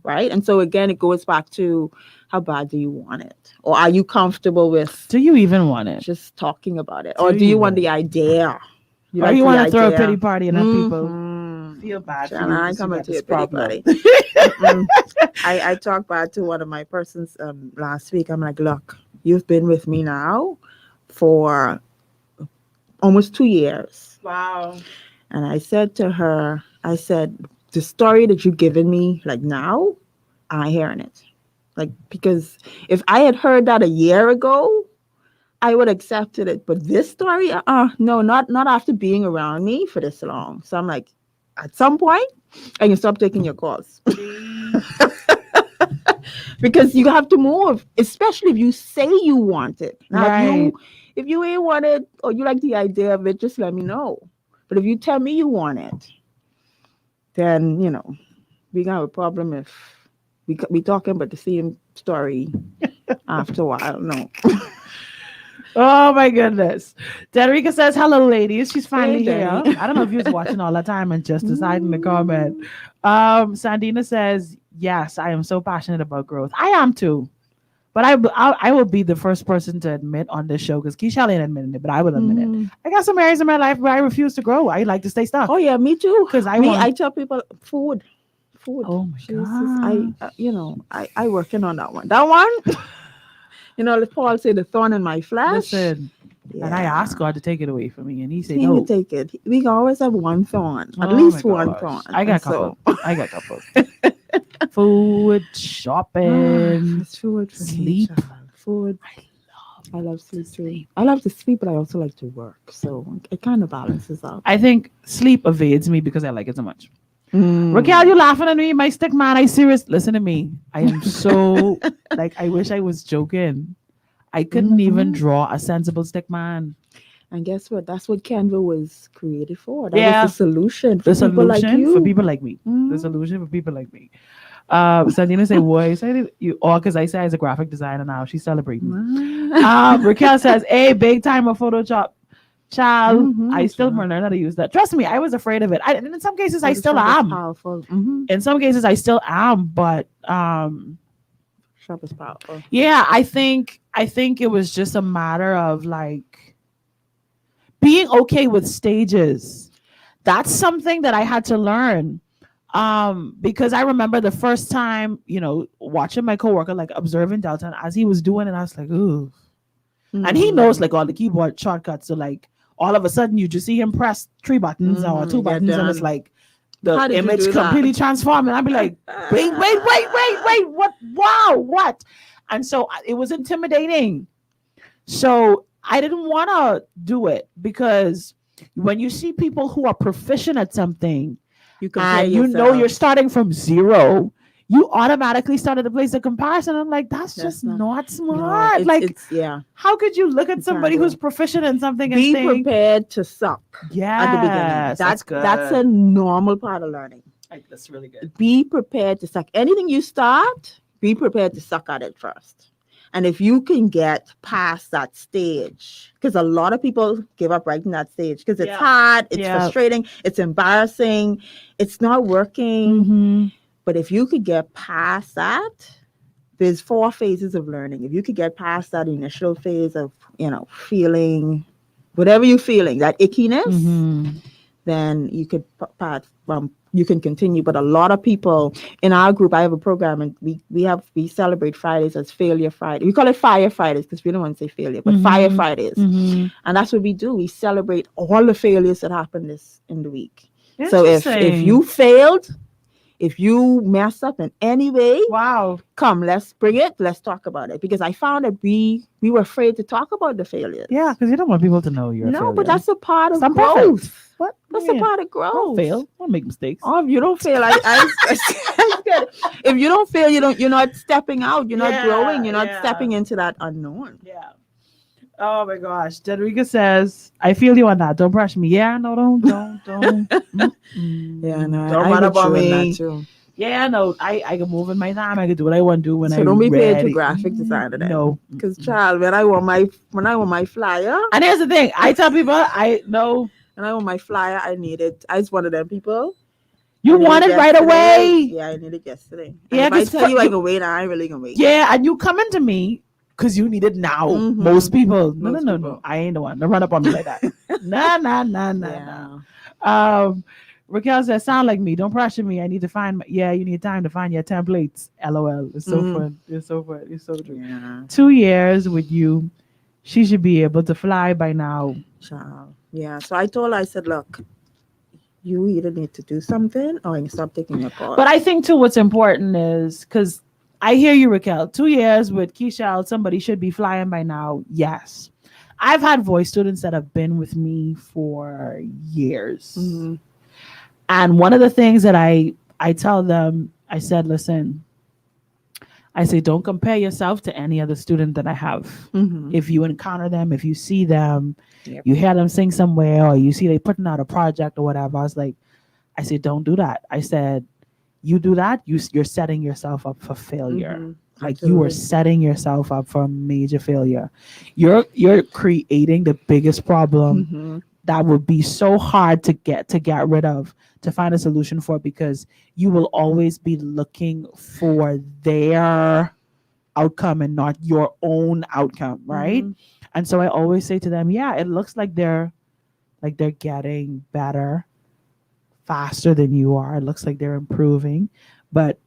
Right? And so again, it goes back to how bad do you want it? Or are you comfortable with Do you even want it? just talking about it? Or do you want the idea? Or you want to throw a pity party and have people feel bad for you? I because come you got into this a pity problem. party. I talked bad to one of my persons last week. I'm like, look, you've been with me now for almost 2 years. Wow. And I said to her, the story that you've given me, like now, I'm hearing it. Like, because if I had heard that a year ago, I would have accepted it. But this story, no, not after being around me for this long. So I'm like, at some point, I can stop taking your calls. Because you have to move, especially if you say you want it. Now, Right. if you ain't want it or you like the idea of it, just let me know. But if you tell me you want it, then, we got a problem if we talking about the same story after a while. No. Oh my goodness. Dedrica says, hello, ladies. She's finally Hey, here. Denny. I don't know if you was watching all the time and just deciding to comment. Sandina says, yes, I am so passionate about growth. I am too. But I will be the first person to admit on this show, because Keshelle ain't admitting it, but I will admit it. I got some areas in my life where I refuse to grow. I like to stay stuck. Oh yeah, me too. Because I tell people food. Oh my Jesus, I working on that one. That one, Paul say the thorn in my flesh. Listen, and I asked God to take it away from me, and He said, He "No, can take it. We can always have one thorn, at Oh least my one gosh. thorn. I got And couple. I got couple. Food, shopping, it's food for sleep. me, child. Food. I love sleep too. I love to sleep, but I also like to work. So it kind of balances out. I think sleep evades me because I like it so much. Mm. Raquel, you laughing at me? My stick man, I serious. Listen to me. I am so I wish I was joking. I couldn't even draw a sensible stick man. And guess what? That's what Canva was created for. That Yeah. was the solution for The people like solution you. for people like me. The solution for people like me. Sandina say, "Boy, say you all because I say as a graphic designer now. She's celebrating." Raquel says, "Hey, big time of Photoshop, child. I still learn how to use that. Trust me, I was afraid of it. And in some cases, I still Photoshop is am. powerful. In some cases, I still am. But Shop is powerful. yeah, I think it was just a matter of like being okay with stages. That's something that I had to learn. Because I remember the first time, watching my coworker, like observing Delton as he was doing it, I was like, ooh. And he knows like all the keyboard shortcuts. So like all of a sudden you just see him press 3 buttons or 2 buttons, and it's like the How did you image do that? completely transformed, and I'd be like, wait, what? Wow, what? And so it was intimidating. So I didn't want to do it because when you see people who are proficient at something You compare and you know yourself. you're starting from zero, you automatically start at the place of comparison. I'm like, that's just not- not No, smart. it's, Like, it's yeah. how could you look at You somebody can't do who's it. proficient in something and Be think, prepared to suck at the beginning. yes, that's good. That's a normal part of learning. Like, that's really good. Be prepared to suck. Anything you start, be prepared to suck at it first. And if you can get past that stage, because a lot of people give up right in that stage because it's Yeah. hard, it's Yeah. frustrating, it's embarrassing, it's not working. Mhm. But if you could get past that, there's 4 phases of learning. If you could get past that initial phase of, feeling whatever you're feeling, that ickiness, Mhm. then you could you can continue. But a lot of people in our group, I have a program, and we celebrate Fridays as Failure Friday. We call it Fire Fridays because we don't want to say failure, but Fire Fridays, Mhm. and that's what we do. We celebrate all the failures that happened in the week. So if you failed, if you mess up in any way, wow, come, let's bring it. Let's talk about it. Because I found that we were afraid to talk about the failures. yeah, because you don't want people to know you're a No, failure. but that's a part of I'm growth. perfect. What? That's a part of growth. Don't fail. Don't make mistakes. Oh, if you don't fail, I get it. If you don't fail, you're not stepping out. You're not growing. You're not stepping into that unknown. Yeah. Oh my gosh. Jedrika says, I feel you on that. Don't brush me. Yeah, no, don't. Yeah, no, Don't I run would up on true in me. that too. Yeah, no, I can move in my time. I can do what I want to do when So I'm don't be paid to ready. graphic designer then. No. Because child, when I want my flyer, And here's the thing. I tell people, I know. when I want my flyer, I need it. I was one of them people. You I need want it right yesterday. away. Yeah, I need it yesterday. And Yeah, if I 'cause tell you I you- can wait, I ain't really gonna wait. Yeah, and you come into me because you need it now. Mhm. Most people. Most No. people. I ain't the one. Don't run up on me like that. Nah. Yeah. Raquel says, sound like me. Don't pressure me. I need to find you need time to find your templates. LOL. It's so fun. It's so fun. It's so true. Yeah. 2 years with you. She should be able to fly by now. Child. Yeah. So I told her, I said, look, you either need to do something or you can stop taking your call. But I think too what's important is because I hear you, Raquel. 2 years with Keshelle, somebody should be flying by now. Yes. I've had voice students that have been with me for years. Mm-hmm. And one of the things that I tell them, I said, listen, I say, don't compare yourself to any other student that I have. Mm-hmm. If you encounter them, if you see them, Yep. you hear them sing somewhere, or you see they putting out a project or whatever, I said, don't do that. I said, you do that, you're setting yourself up for failure. Mm-hmm. Like you are setting yourself up for a major failure. You're creating the biggest problem Mm-hmm. that would be so hard to get rid of, to find a solution for, because you will always be looking for their outcome and not your own outcome, right? Mm-hmm. And so I always say to them, yeah, it looks like they're getting better faster than you are. It looks like they're improving, but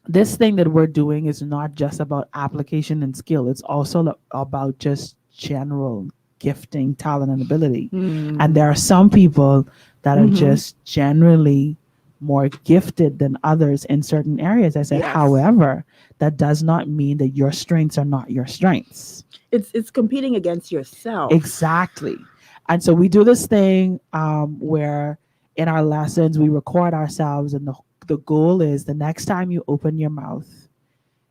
this thing that we're doing is not just about application and skill. It's also about just general gifting, talent, and ability. Mm-hmm. And there are some people that are Mhm. just generally more gifted than others in certain areas. I said, Yes. however, that does not mean that your strengths are not your strengths. It's competing against yourself. Exactly. And so we do this thing where in our lessons we record ourselves, and the goal is the next time you open your mouth,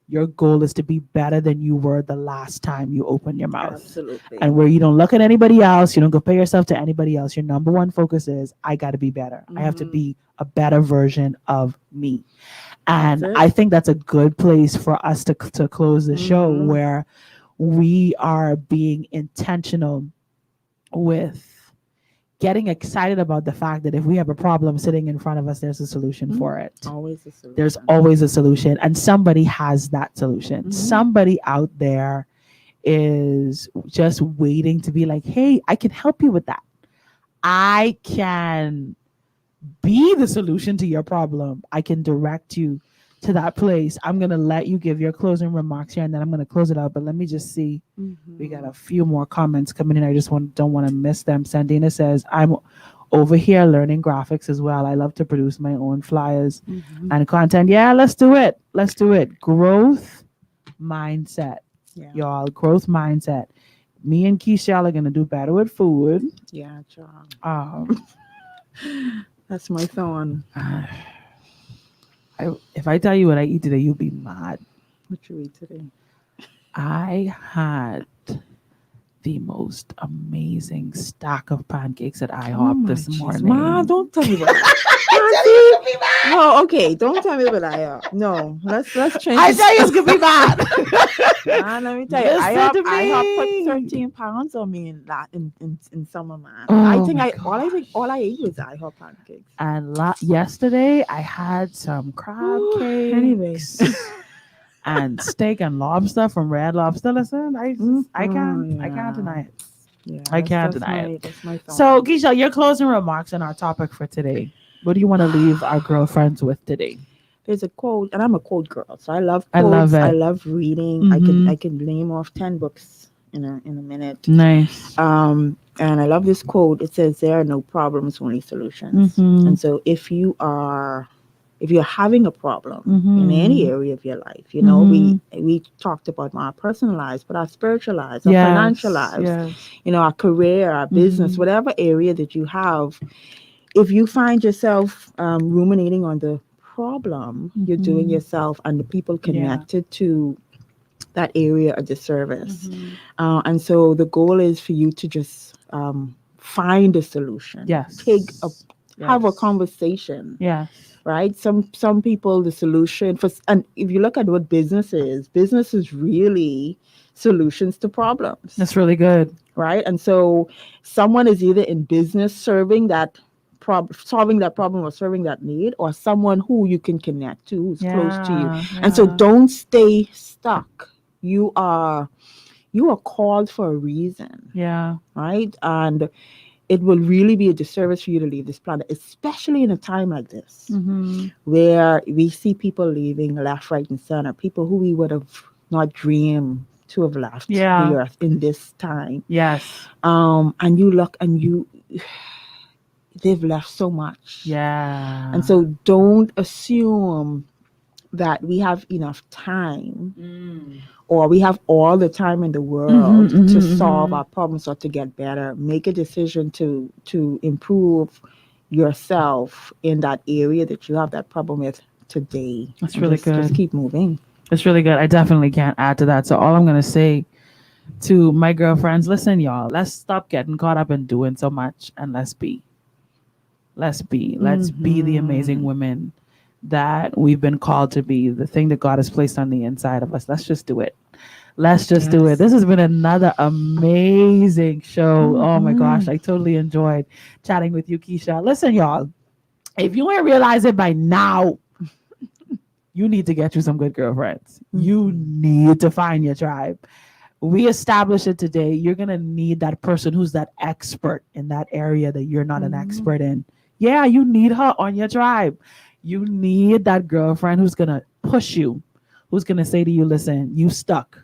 your goal is to be better than you were the last time you opened your mouth. Absolutely. And where you don't look at anybody else, you don't compare yourself to anybody else. Your number one focus is, I got to be better. I have to Mhm. be a better version of me. And That's it. I think that's a good place for us to close the show, Mhm. where we are being intentional with getting excited about the fact that if we have a problem sitting in front of us, there's a solution for it. Always a solution. There's always a solution, and somebody has that solution. Mhm. Somebody out there is just waiting to be like, hey, I can help you with that. I can be the solution to your problem. I can direct you to that place. I'm going to let you give your closing remarks here, and then I'm going to close it out. But let me just see. Mhm. We got a few more comments coming in. I just don't want to miss them. Sandina says, I'm over here learning graphics as well. I love to produce my own flyers Mhm. and content. Yeah, let's do it. Let's do it. Growth mindset, Yeah. y'all. Growth mindset. Me and Keshelle are gonna do better with food. Yeah, John. Um, That's my thorn. if I tell you what I eat today, you'll be mad. What you eat today? I had the most amazing stack of pancakes at IHOP this morning. Ma, don't tell me about that. No, okay, don't tell me about IHOP. No, let's change. I tell you, it's gonna be bad. Man, let me tell you, Listen to IHOP put me. 13 pounds on me in that in summer, man. Oh my All I ate was IHOP pancakes. And yesterday I had some crab Ooh, cakes anyways. and steak and lobster from Red Lobster. Listen, I can't Yeah. deny it. Yeah, I can't that's deny my, it. That's my thorn. So, Keshelle, your closing remarks on our topic for today. What do you want to leave our girlfriends with today? There's a quote, and I'm a quote girl, so I love I quotes. love it. I love reading. Mhm. I can name off 10 books in a minute. Nice. And I love this quote. It says, "There are no problems, only solutions." Mhm. And so if you're having a problem in any area of your life, you know, we talked about our personal lives, but our spiritual lives, our financial lives, Yes. you know, our career, our business, whatever area that you have, if you find yourself ruminating on the problem, you're doing yourself and the people connected to that area a disservice. And so the goal is for you to just find a solution. Yes. Have a conversation. Yes. Right? Some people, the solution and if you look at what business is really solutions to problems. That's really good. Right? And so someone is either in business solving that problem or serving that need, or someone who you can connect to, who's close to you. And so don't stay stuck. You are called for a reason. Yeah. Right? And it will really be a disservice for you to leave this planet, especially in a time like this, where we see people leaving left, right, and center, people who we would have not dreamed to have left the earth in this time. Yes. And you look and they've left so much. Yeah. And so don't assume that we have enough time or we have all the time in the world to solve our problems or to get better. Make a decision to improve yourself in that area that you have that problem with today. That's really good. Just keep moving. It's really good. I definitely can't add to that. So all I'm going to say to my girlfriends, listen, y'all, let's stop getting caught up in doing so much and let's be the amazing women that we've been called to be, the thing that God has placed on the inside of us. Let's just do it. Let's just do it. This has been another amazing show. Oh my gosh, I totally enjoyed chatting with you, Keisha. Listen, y'all, if you ain't realize it by now, you need to get you some good girlfriends. You need to find your tribe. We establish it today. You're going to need that person who's that expert in that area that you're not an expert in. Yeah, you need her on your tribe. You need that girlfriend who's going to push you, who's going to say to you, listen, you stuck.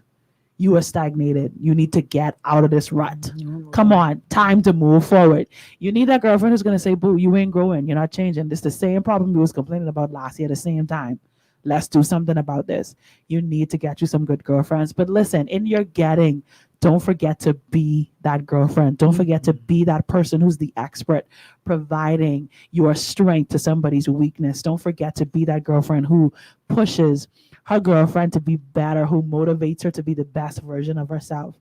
You are stagnated. You need to get out of this rut. Come on, time to move forward. You need that girlfriend who's going to say, boo, you ain't growing. You're not changing. This is the same problem you was complaining about last year at the same time. Let's do something about this. You need to get you some good girlfriends. But listen, in your getting, don't forget to be that girlfriend. Don't forget to be that person who's the expert, providing your strength to somebody's weakness. Don't forget to be that girlfriend who pushes her girlfriend to be better, who motivates her to be the best version of herself.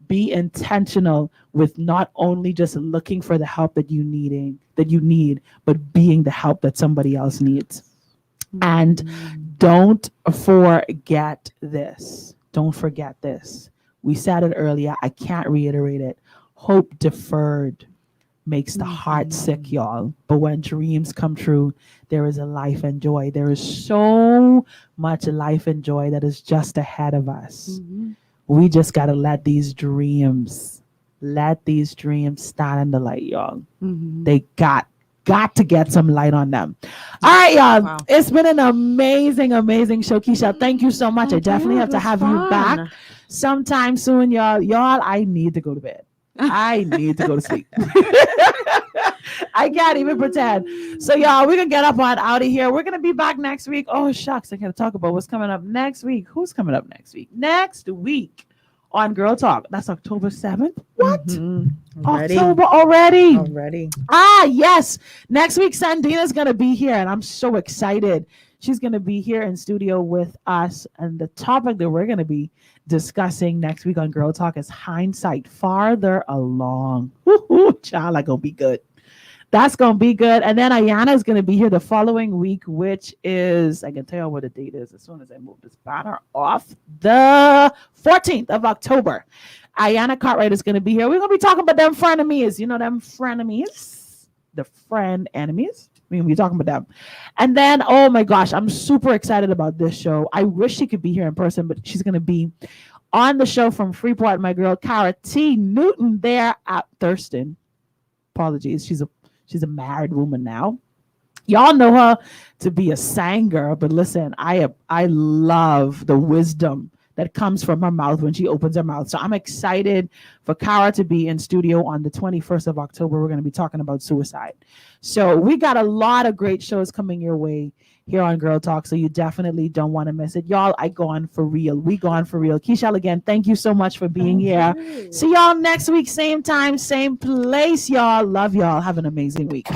Be intentional with not only just looking for the help that you need, but being the help that somebody else needs. And don't forget this. Don't forget this. We said it earlier. I can't reiterate it. Hope deferred makes the heart sick, y'all. But when dreams come true, there is a life and joy. There is so much life and joy that is just ahead of us. We just got to let these dreams stand in the light, y'all. They got to get some light on them. All right, y'all. Wow. It's been an amazing show. Keisha, thank you so much. I definitely have to have you back sometime soon, y'all. I need to go to bed. I need to go to sleep. I can't even pretend. So y'all, we're gonna get up on out of here. We're gonna be back next week. Oh shucks, I gotta talk about what's coming up next week. Who's coming up next week? Next week on Girl Talk. That's October 7th. What? Ready? October already. Already. Ah, yes. Next week, Sandina's going to be here, and I'm so excited. She's going to be here in studio with us. And the topic that we're going to be discussing next week on Girl Talk is hindsight farther along. Woo-hoo, child, that's going to be good. That's going to be good. And then Ayana is going to be here the following week, which is, I can tell you what the date is as soon as I move this banner off, the 14th of October. Ayana Cartwright is going to be here. We're going to be talking about them frenemies. You know, them frenemies, the friend enemies. We're going to be talking about them. And then, oh my gosh, I'm super excited about this show. I wish she could be here in person, but she's going to be on the show from Freeport. My girl, Cara T. Newton there at Thurston. Apologies. She's a married woman now. Y'all know her to be a singer, but listen, I love the wisdom that comes from her mouth when she opens her mouth. So I'm excited for Cara to be in studio on the 21st of October. We're going to be talking about suicide. So we got a lot of great shows coming your way here on Girl Talk. So you definitely don't want to miss it. Y'all, I gone for real. We gone for real. Keshelle, again, thank you so much for being here. See y'all next week, same time, same place, y'all. Love y'all. Have an amazing week.